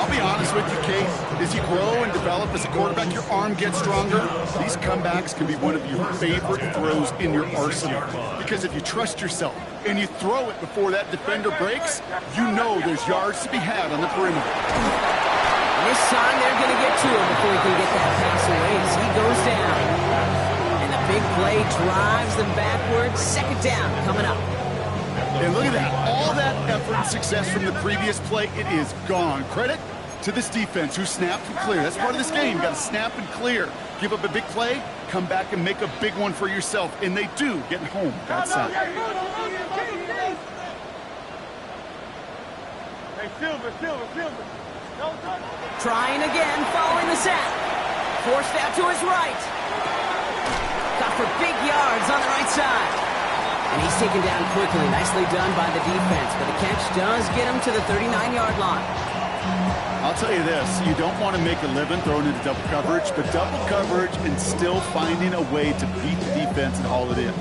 I'll be honest with you, Kate. As you grow and develop as a quarterback, your arm gets stronger. These comebacks can be one of your favorite throws in your arsenal. Because if you trust yourself and you throw it before that defender breaks, you know there's yards to be had on the perimeter. This time they're going to get to him before he can get that pass away as he goes down. Big play drives them backwards. 2nd down coming up. And look at that. All that effort and success from the previous play, it is gone. Credit to this defense who snapped and cleared. That's part of this game. You got to snap and clear. Give up a big play, come back and make a big one for yourself. And they do get home that side. Hey, Silver. Don't touch. Trying again, following the sack. Forced out to his right. Got for big yards on the right side. And he's taken down quickly. Nicely done by the defense, but the catch does get him to the 39-yard line. I'll tell you this, you don't want to make a living throwing into double coverage, but double coverage and still finding a way to beat the defense and haul it in.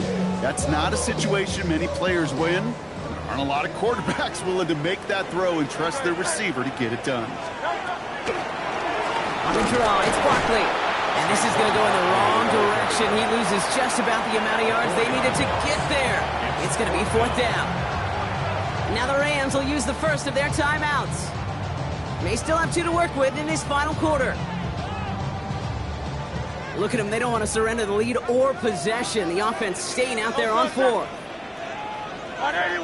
That's not a situation many players win. There aren't a lot of quarterbacks willing to make that throw and trust their receiver to get it done. On the draw, it's Barkley. And this is going to go in the wrong direction. He loses just about the amount of yards they needed to get there. It's going to be 4th down. Now the Rams will use the first of their timeouts. May still have 2 to work with in this final quarter. Look at them. They don't want to surrender the lead or possession. The offense staying out there on 4. 180.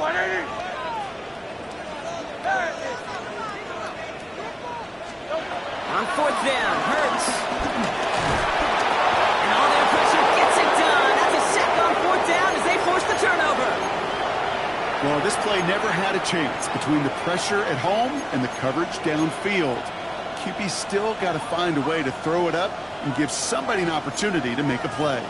On 4th down, Hurts. And all their pressure gets it done. That's a sack on 4th down as they force the turnover. Well, this play never had a chance between the pressure at home and the coverage downfield. QB still got to find a way to throw it up and give somebody an opportunity to make a play.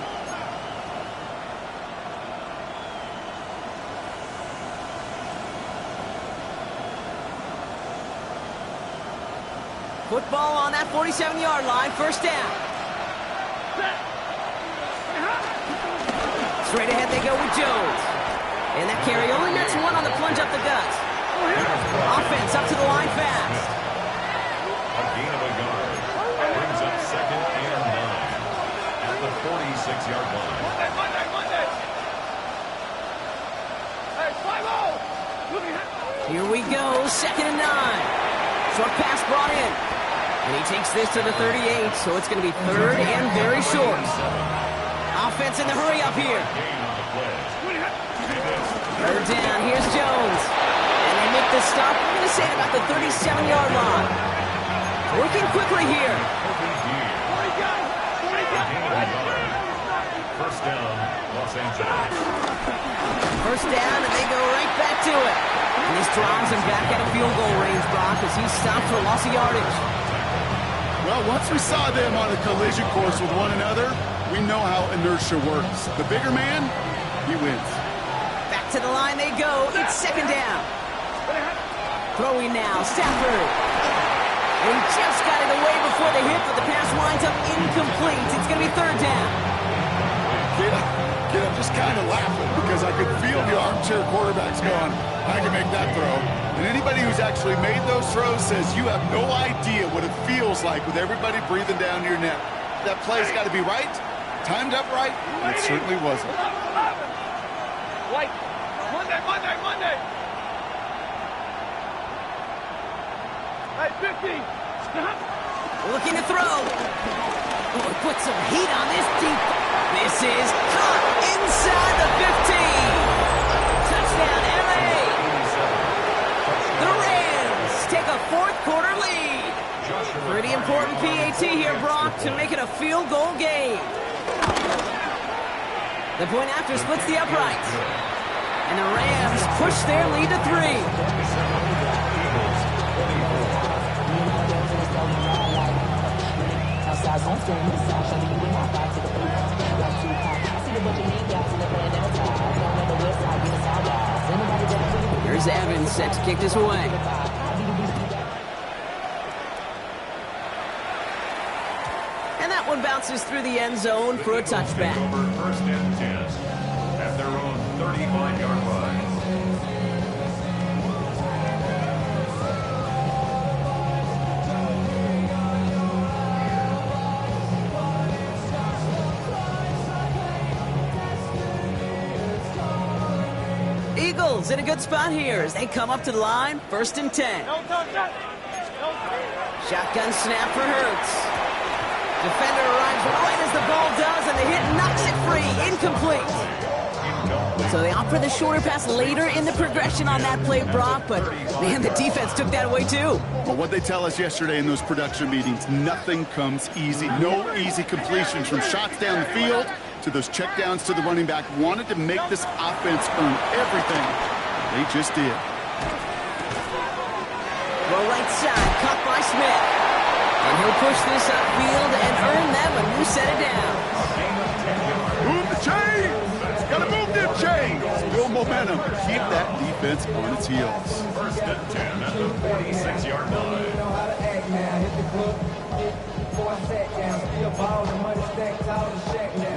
Football on that 47-yard line, 1st down. Straight ahead they go with Jones. And that carry only nets 1 on the plunge up the gut. Offense up to the line fast. A gain of a yard. Brings up 2nd and 9 at the 46-yard line. Monday. Hey, 5-0. Here we go, 2nd and 9. Short pass brought in. And he takes this to the 38, so it's going to be 3rd and very short. Offense in the hurry up here. 3rd down, here's Jones. And they make the stop, I'm going to say about the 37-yard line. Working quickly here. 1st down, Los Angeles. 1st down, and they go right back to it. And this drives him back out of field goal range, Brock, as he's stopped for loss of yardage. Well, once we saw them on a collision course with one another, we know how inertia works. The bigger man, he wins. Back to the line they go. It's 2nd down. Throwing now, Stafford. And he just got it away before the hit, but the pass winds up incomplete. It's going to be 3rd down. Kid, I'm just kind of laughing because I could feel the armchair quarterbacks going, I can make that throw. And anybody who's actually made those throws says you have no idea what it feels like with everybody breathing down your neck. That play's got to be right, timed up right, and it certainly wasn't. White. Monday. Hey, 50. Stop. Looking to throw. Oh, put some heat on this deep. This is caught inside the 15. Touchdown, LA. The Rams take a 4th quarter lead. Pretty important PAT here, Brock, to make it a field goal game. The point after splits the uprights. And the Rams push their lead to 3. Here's Evans set to kick this away. And that one bounces through the end zone for a touchback. For 1st and 10 at their own 35-yard line. Eagles in a good spot here as they come up to the line, 1st and 10. Shotgun snap for Hurts. Defender arrives right as the ball does, and the hit knocks it free. Incomplete. So they opt for the shorter pass later in the progression on that play, Brock, but man, the defense took that away too. Well, what they tell us yesterday in those production meetings, nothing comes easy. No easy completions from shots down the field to those checkdowns to the running back. Wanted to make this offense earn everything. They just did. right side, caught by Smith. And he'll push this upfield and earn them a new set of downs. Move the chains! Gotta move them chains! Build momentum. Keep that defense on its heels. First and 10 at the 46-yard line.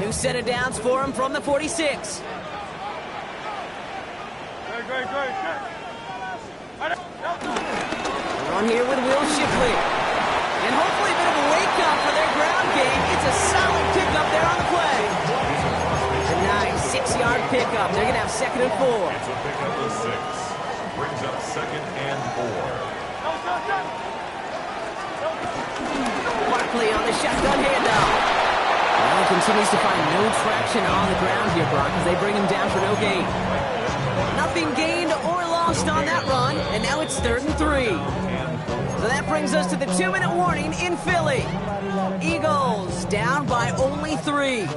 New set of downs for him from the 46. Great. We're on here with Will Shipley. And hopefully a bit of a wake-up for their ground game. It's a solid pickup there on the play. A nice 6-yard pickup. They're going to have 2nd and 4. It's a pickup of 6. Brings up 2nd and 4. Barkley on the shotgun handoff. Well, he continues to find no traction on the ground here, Brock, as they bring him down for no gain. Nothing gained or lost on that run, and now it's 3rd and 3. So that brings us to the 2-minute warning in Philly. Eagles down by only 3.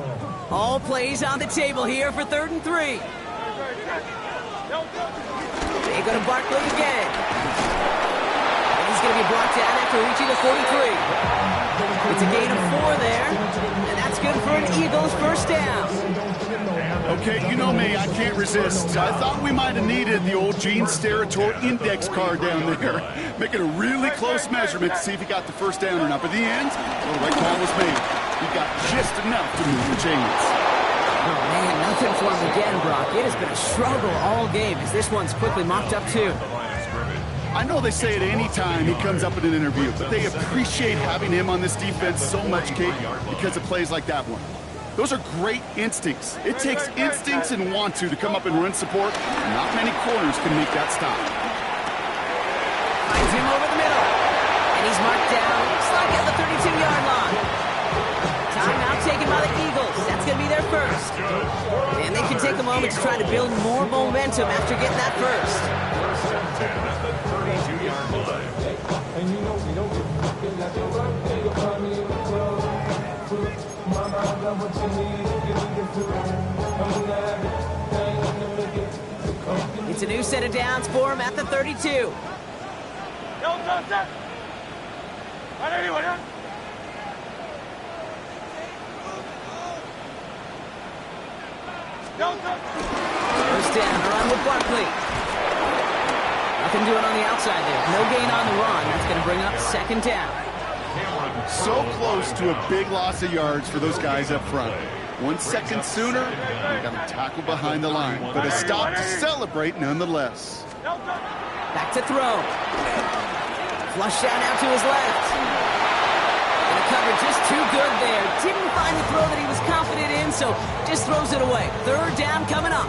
All plays on the table here for 3rd and 3. They go to Barkley again. And he's going to be brought down after reaching the 43. It's a gain of 4 there, and that's good for an Eagles first down. Okay, you know me, I can't resist. I thought we might have needed the old Gene Steratore index card down there. Making a really close measurement to see if he got the first down or not. But in the end, the right call was made. He got just enough to move the chains. Oh, man, nothing for him again, Brock. It has been a struggle all game as this one's quickly mocked up too. I know they say it any time he comes up in an interview, but they appreciate having him on this defense so much, Kate, because of plays like that one. Those are great instincts. It takes instincts and want to come up and run support. Not many corners can make that stop. Finds him over the middle. And he's marked down. Looks like at the 32-yard line. Timeout taken by the Eagles. That's going to be their first. And they can take a moment to try to build more momentum after getting that first. First and 10 at the 32-yard line. It's a new set of downs for him at the 32. First down, run with Barkley. Nothing doing on the outside there. No gain on the run. That's going to bring up 2nd down. So close to a big loss of yards for those guys up front. 1 second sooner, they got to tackle behind the line. But a stop to celebrate nonetheless. Back to throw. Flush out now to his left. And the cover just too good there. Didn't find the throw that he was confident in, so just throws it away. 3rd down coming up.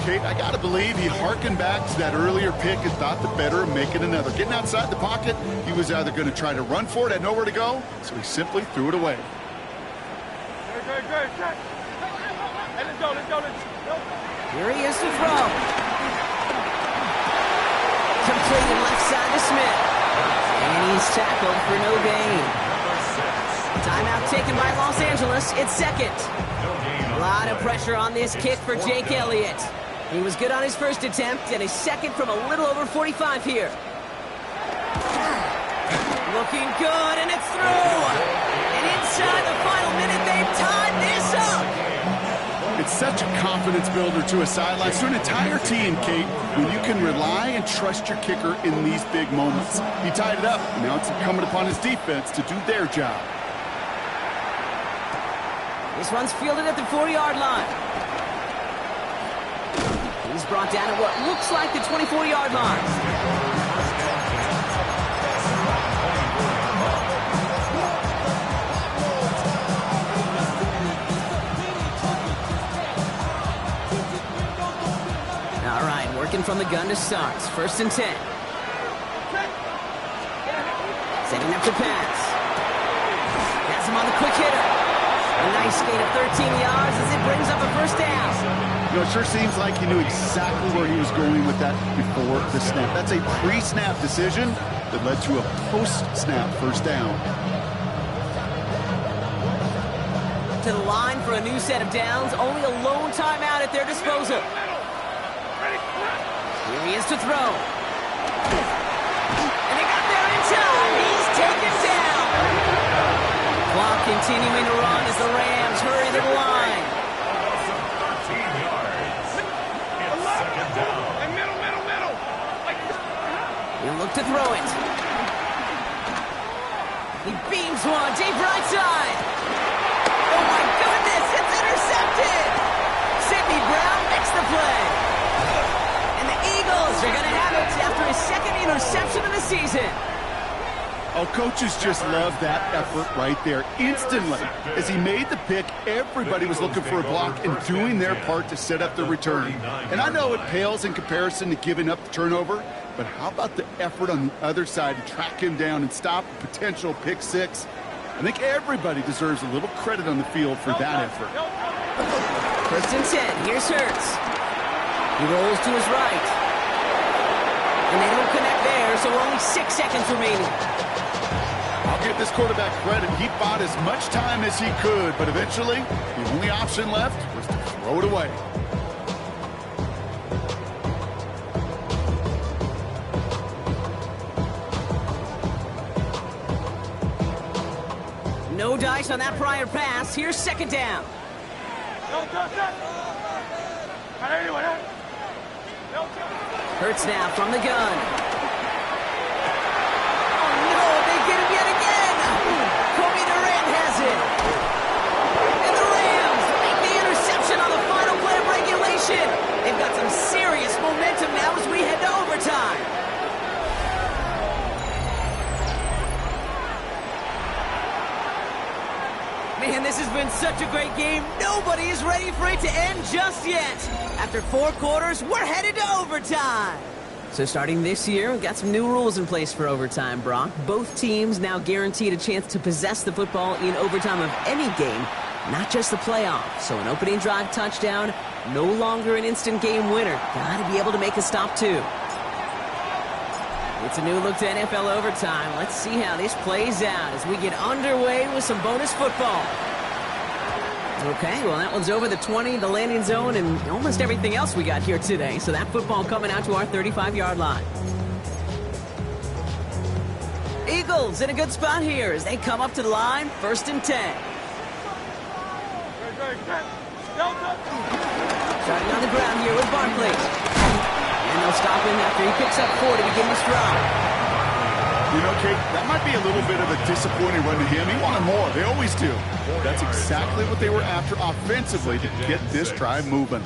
Kate, I got to believe he hearkened back to that earlier pick and thought the better of making another. Getting outside the pocket, he was either going to try to run for it, had nowhere to go, so he simply threw it away. Here he is to throw. Completed left side to Smith. And he's tackled for no gain. Timeout taken by Los Angeles. It's 2nd. A lot of pressure on this kick for Jake Elliott. He was good on his first attempt, and his 2nd from a little over 45 here. Looking good, and it's through. And inside the final minute, they've tied this up. It's such a confidence builder to a sideline, to an entire team, Kate, when you can rely and trust your kicker in these big moments. He tied it up. Now it's incumbent upon his defense to do their job. This one's fielded at the 4-yard line. He's brought down at what looks like the 24-yard line. All right, working from the gun to start. 1st and 10. Setting up to pass. Has him on the quick hitter. A nice gain of 13 yards as it brings up a first down. You know, it sure seems like he knew exactly where he was going with that before the snap. That's a pre-snap decision that led to a post-snap first down. To the line for a new set of downs. Only a lone timeout at their disposal. Here he is to throw. And continuing to run as the Rams hurry to the line. 13 yards. It's second down. Hey, middle. He'll look to throw it. He beams one deep right side. Oh my goodness, it's intercepted. Sidney Brown makes the play. And the Eagles are going to have it after his second interception of the season. Oh, coaches just love that effort right there. Instantly, as he made the pick, everybody was looking for a block and doing their part to set up the return. And I know it pales in comparison to giving up the turnover, but how about the effort on the other side to track him down and stop a potential pick six? I think everybody deserves a little credit on the field for that effort. First and 10, here's Hurts. He rolls to his right. And they don't connect there, so only 6 seconds remaining. I'll give this quarterback credit. He bought as much time as he could, but eventually, the only option left was to throw it away. No dice on that prior pass. Here's second down. Hurts now from the gun. Oh no, they get him yet again. Comegetchasome has it. And the Rams make the interception on the final play of regulation. They've got some serious momentum now as we head to overtime. Man, this has been such a great game. Nobody is ready for it to end just yet. After 4 quarters, we're headed to overtime. So starting this year, we've got some new rules in place for overtime, Brock. Both teams now guaranteed a chance to possess the football in overtime of any game, not just the playoffs. So an opening drive touchdown, no longer an instant game winner. Gotta be able to make a stop, too. It's a new look to NFL overtime. Let's see how this plays out as we get underway with some bonus football. Okay, well, that one's over the 20, the landing zone, and almost everything else we got here today. So that football coming out to our 35-yard line. Eagles in a good spot here as they come up to the line, 1st and 10. Starting on the ground here with Barkley. And they'll stop him after he picks up 4 to begin this drive. You know, Kate, that might be a little bit of a disappointing run to him. He wanted more. They always do. That's exactly what they were after offensively to get this drive moving.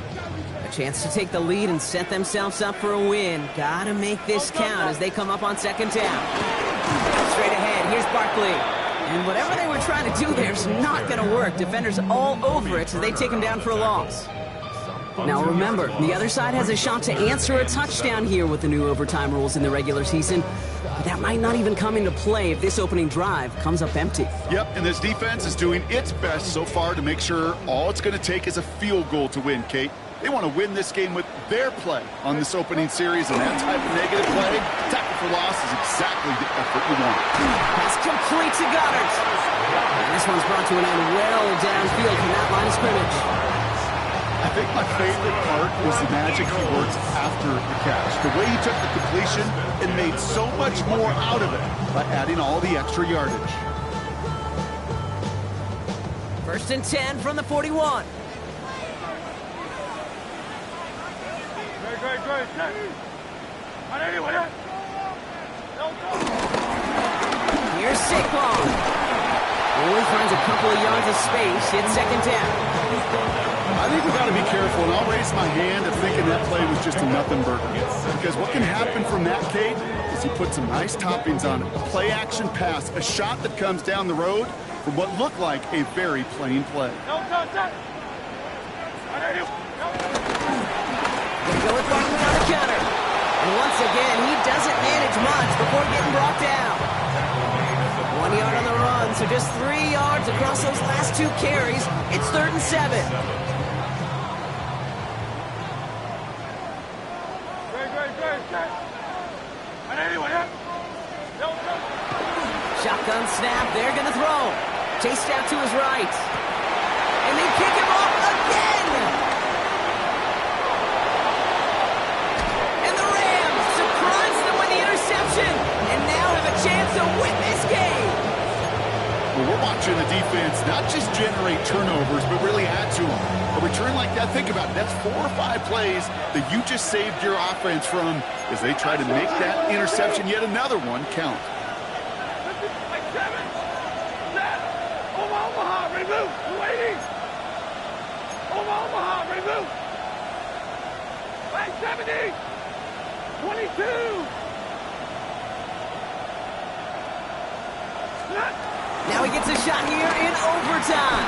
A chance to take the lead and set themselves up for a win. Gotta make this count as they come up on 2nd down. Straight ahead, here's Barkley. And whatever they were trying to do there is not going to work. Defenders all over it as they take him down for a loss. Now remember, the other side has a shot to answer a touchdown here with the new overtime rules in the regular season. But that might not even come into play if this opening drive comes up empty. Yep, and this defense is doing its best so far to make sure all it's going to take is a field goal to win, Kate. They want to win this game with their play on this opening series, and that type of negative play, tackle for loss, is exactly the effort you want. That's complete to Goddard. And this one's brought to an end well downfield from that line of scrimmage. I think my favorite part was the magic he worked after the catch. The way he took the completion and made so much more out of it by adding all the extra yardage. 1st and 10 from the 41. Here's Saquon. Only finds a couple of yards of space. It's 2nd down. I think we got to be careful, and I'll raise my hand of thinking that play was just a nothing burger. Because what can happen from that, Kate, is he put some nice toppings on it. A play-action pass, a shot that comes down the road from what looked like a very plain play. They go with Barkley on the counter. And once again, he doesn't manage much before getting brought down. 1 yard on the run, so just 3 yards across those last 2 carries. It's 3rd and 7. Shotgun snap, they're going to throw. Chased out to his right. And they kick him off again! And the Rams surprise them with the interception, and now have a chance to win this game! Well, we're watching the defense not just generate turnovers, but really add to them. A return like that, think about it, that's 4 or 5 plays that you just saved your offense from as they try to make that interception, yet another one, count. Like 7, 7. Omaha, remove. 280. Omaha, remove. Like 70. 22. Now he gets a shot here in overtime.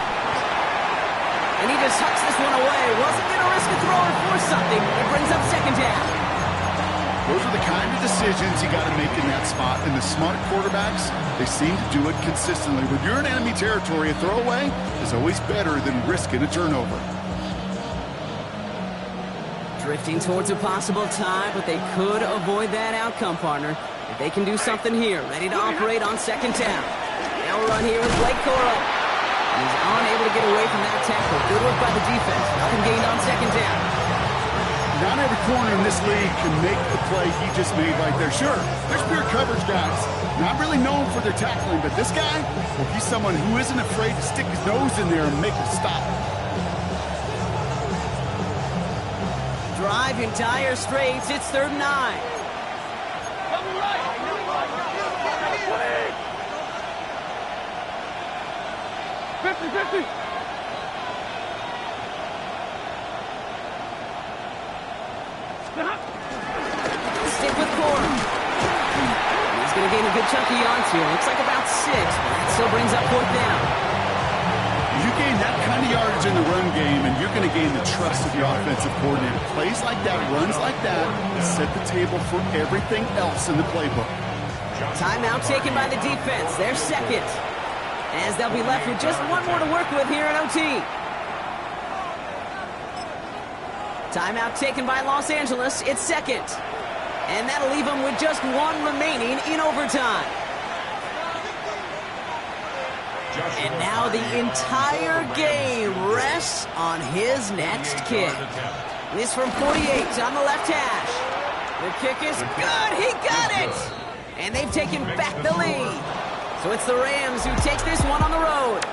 And he just hucks this one away. Wasn't going to risk a throw or force something. It brings up second down. Those are the kind of decisions you got to make in that spot. And the smart quarterbacks, they seem to do it consistently. When you're in enemy territory, a throwaway is always better than risking a turnover. Drifting towards a possible tie, but they could avoid that outcome, partner. If they can do something here, ready to operate on second down. Now a run here with Blake Corum. He's unable to get away from that tackle. Good work by the defense. Nothing gained on second down. Not every corner in this league can make the play he just made right there. Sure, there's pure coverage guys. Not really known for their tackling, but this guy, well, he's someone who isn't afraid to stick his nose in there and make a stop. Drive in dire straits. It's 3rd and 9. Double right. 50-50. Stop. Stick with Corum. He's going to gain a good chunk of yards here. Looks like about 6, but that still brings up 4th down. You gain that kind of yardage in the run game, and you're going to gain the trust of your offensive coordinator. Plays like that, runs like that, set the table for everything else in the playbook. Timeout taken by the defense. They're second, as they'll be left with just one more to work with here at OT. Timeout taken by Los Angeles. It's second, and that'll leave them with just one remaining in overtime. And now the entire game rests on his next kick. This from 48 on the left hash. The kick is good. He got it. And they've taken back the lead. So it's the Rams who take this one on the road.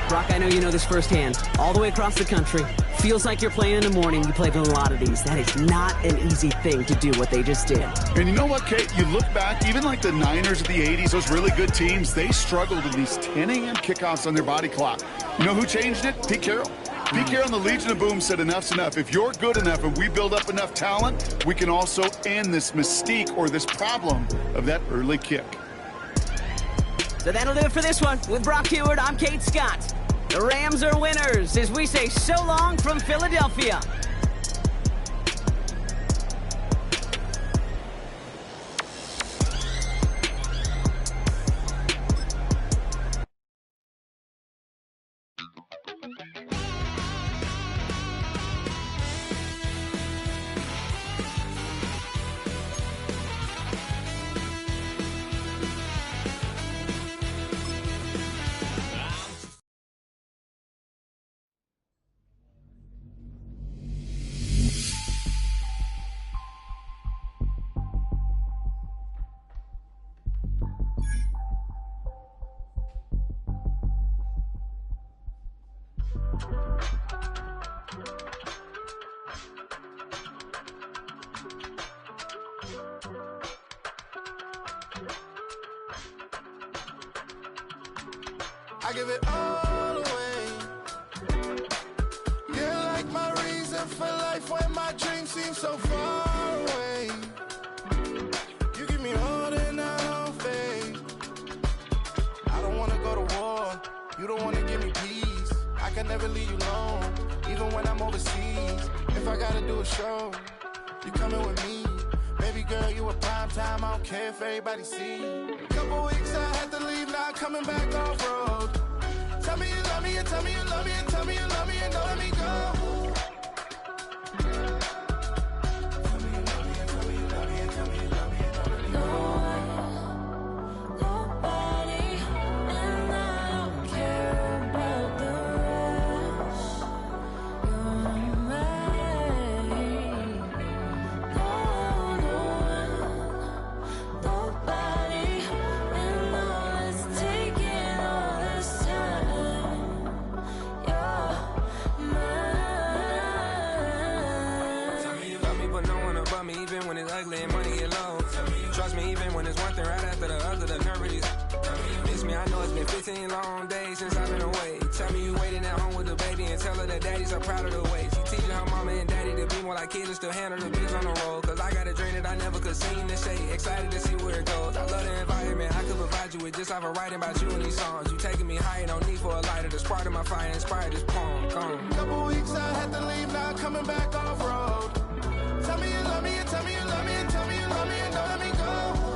Brock, I know you know this firsthand. All the way across the country. Feels like you're playing in the morning. You played in a lot of these. That is not an easy thing to do what they just did. And you know what, Kate? You look back, even like the Niners of the 80s, those really good teams, they struggled in these 10 a.m. kickoffs on their body clock. You know who changed it? Pete Carroll. Pete Carroll and the Legion of Boom said enough's enough. If you're good enough and we build up enough talent, we can also end this mystique or this problem of that early kick. So that'll do it for this one. With Brock Heward, I'm Kate Scott. The Rams are winners as we say so long from Philadelphia. I give it all away. You're like my reason for life when my dreams seem so far away. You give me all that I don't fade. I don't wanna go to war. You don't wanna give me peace. I can never leave you alone, even when I'm overseas. If I gotta do a show, you coming with me. Baby girl, you a prime time. I don't care if everybody see. Couple weeks I had to leave, now coming back off road. Tell me you love me and tell me you love me and tell me you love me and don't let me go. Nobody, and all is taking over. get low. Trust me, even when it's one thing right after the other, the nerve is. Miss me, I know it's been 15 long days since I've been away. Tell me you waiting at home with the baby and tell her that daddy's so proud of the way. She teaching her mama and daddy to be more like kids and still handle the biz on the road. Cause I got a dream that I never could sing and say. Excited to see where it goes. I love the environment. I could provide you with just off of writing about you in these songs. You taking me higher, no need for a lighter. The spark of my fire inspired this poem. Gone. Couple weeks I had to leave, now coming back off road. Tell me you love me and tell me you love me and tell me you love me and don't let me go.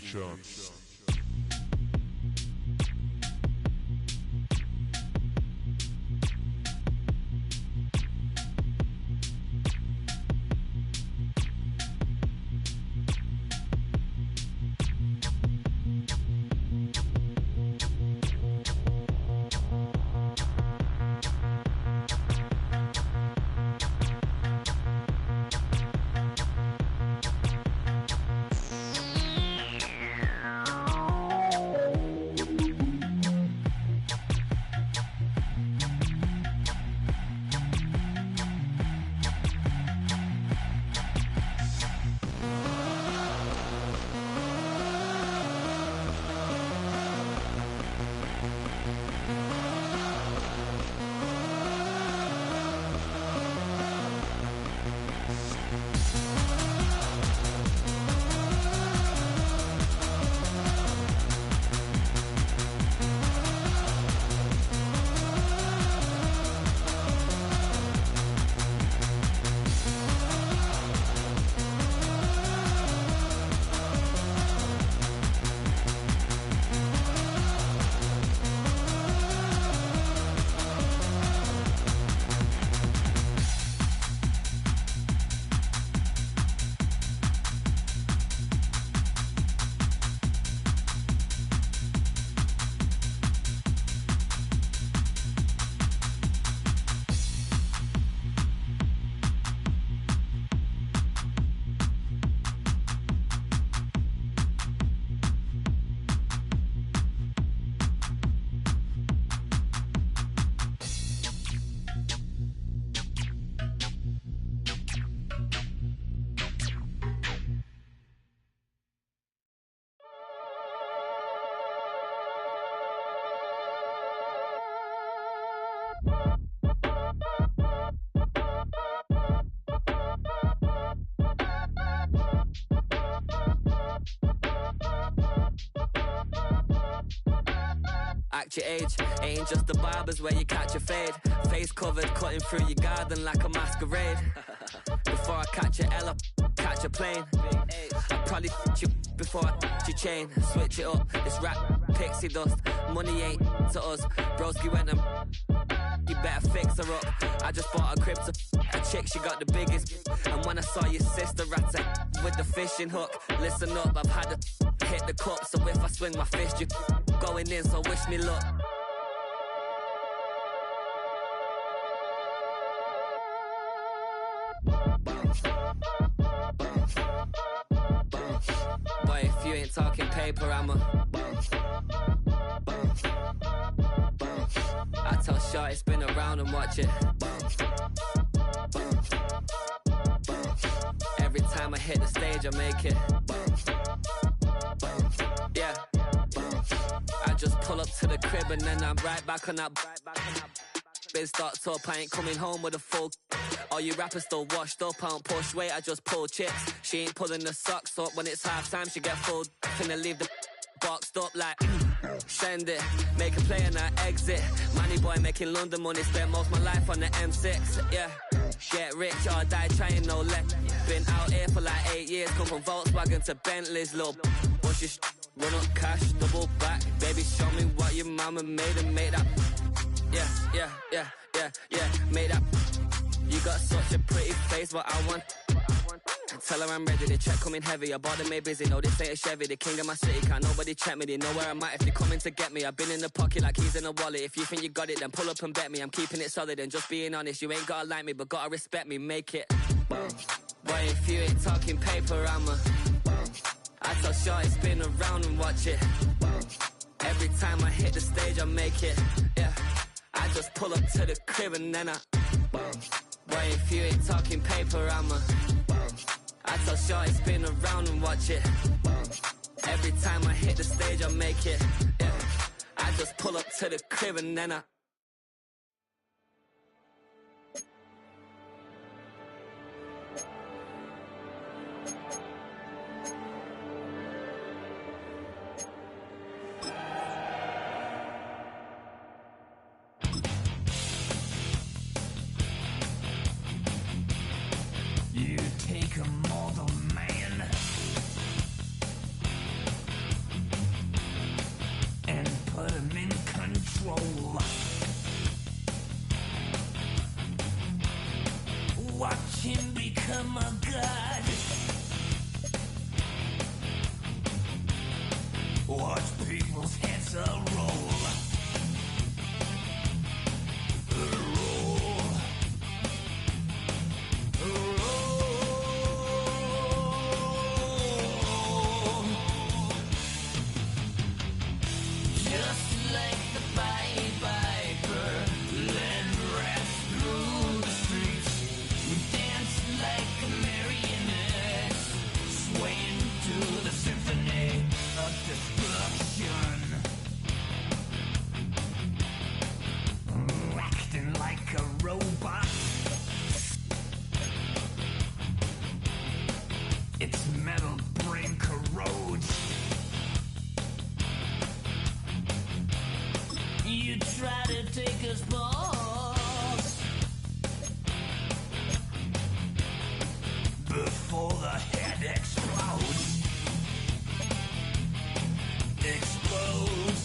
Combinations. match your age. Ain't just the barbers where you catch a fade. Face covered, cutting through your garden like a masquerade. Before I catch a L, catch a plane. I probably f*** you before I f*** your chain. Switch it up, this rap pixie dust. Money ain't to us. Broski went and you better fix her up. I just bought a crib to a chick, she got the biggest. And when I saw your sister at with the fishing hook, listen up, I've had to hit the cup. So if I swing my fist, you going in, so wish me luck. Boy, if you ain't talking paper, I'm a I tell Shorty spin around and watch it. Every time I hit the stage, I make it. Yeah. I just pull up to the crib and then I'm right back on that. Biz starts up, I ain't coming home with a full. All you rappers still washed up, I don't push weight, I just pull chips. She ain't pulling the socks up, when it's half time she get full. Finna leave the boxed up like send it, make a play and I exit. Money boy making London money, spent most of my life on the M6. Yeah, get rich or die trying, no let. Been out here for like 8 years, come from Volkswagen to Bentley's, little push your run up cash, double back. Baby show me what your mama made and make that. Yeah, made that. You got such a pretty face, but I want. Tell her I'm ready, the check coming heavy. I bought them made busy, no this ain't a Chevy. The king of my city, can't nobody check me. They know where I'm at if they coming to get me. I've been in the pocket like keys in a wallet. If you think you got it, then pull up and bet me. I'm keeping it solid and just being honest. You ain't gotta like me, but gotta respect me, make it. Boy, if you ain't talking paper, I'm a I tell Shorty spin around and watch it. Every time I hit the stage, I make it. Yeah, I just pull up to the crib and then I Boy, if you ain't talking paper, I'm a I tell Shorty spin around and watch it. Every time I hit the stage, I make it. Yeah, I just pull up to the crib and then I You take a mortal man and put him in control. Watch him become a god. Watch people's heads roll. Acting like a robot. Its metal brain corrodes. You try to take us balls before the head explodes. Explodes.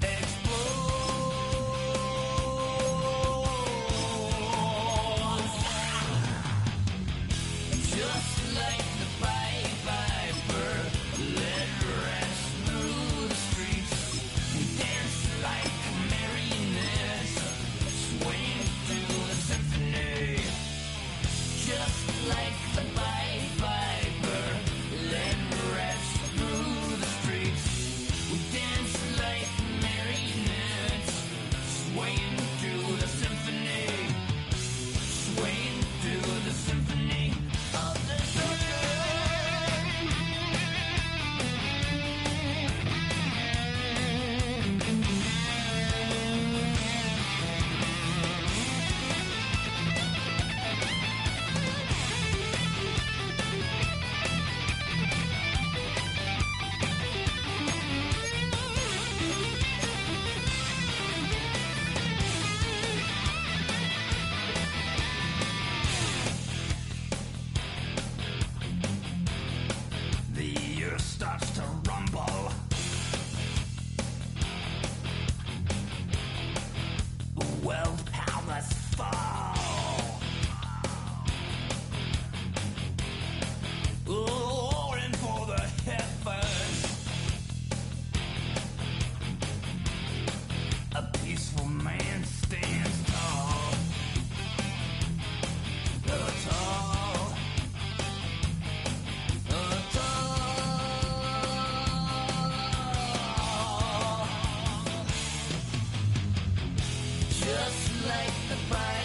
Explodes. World powers fall. Roaring for the heavens. A peaceful man stands tall. Tall. Just like the fire.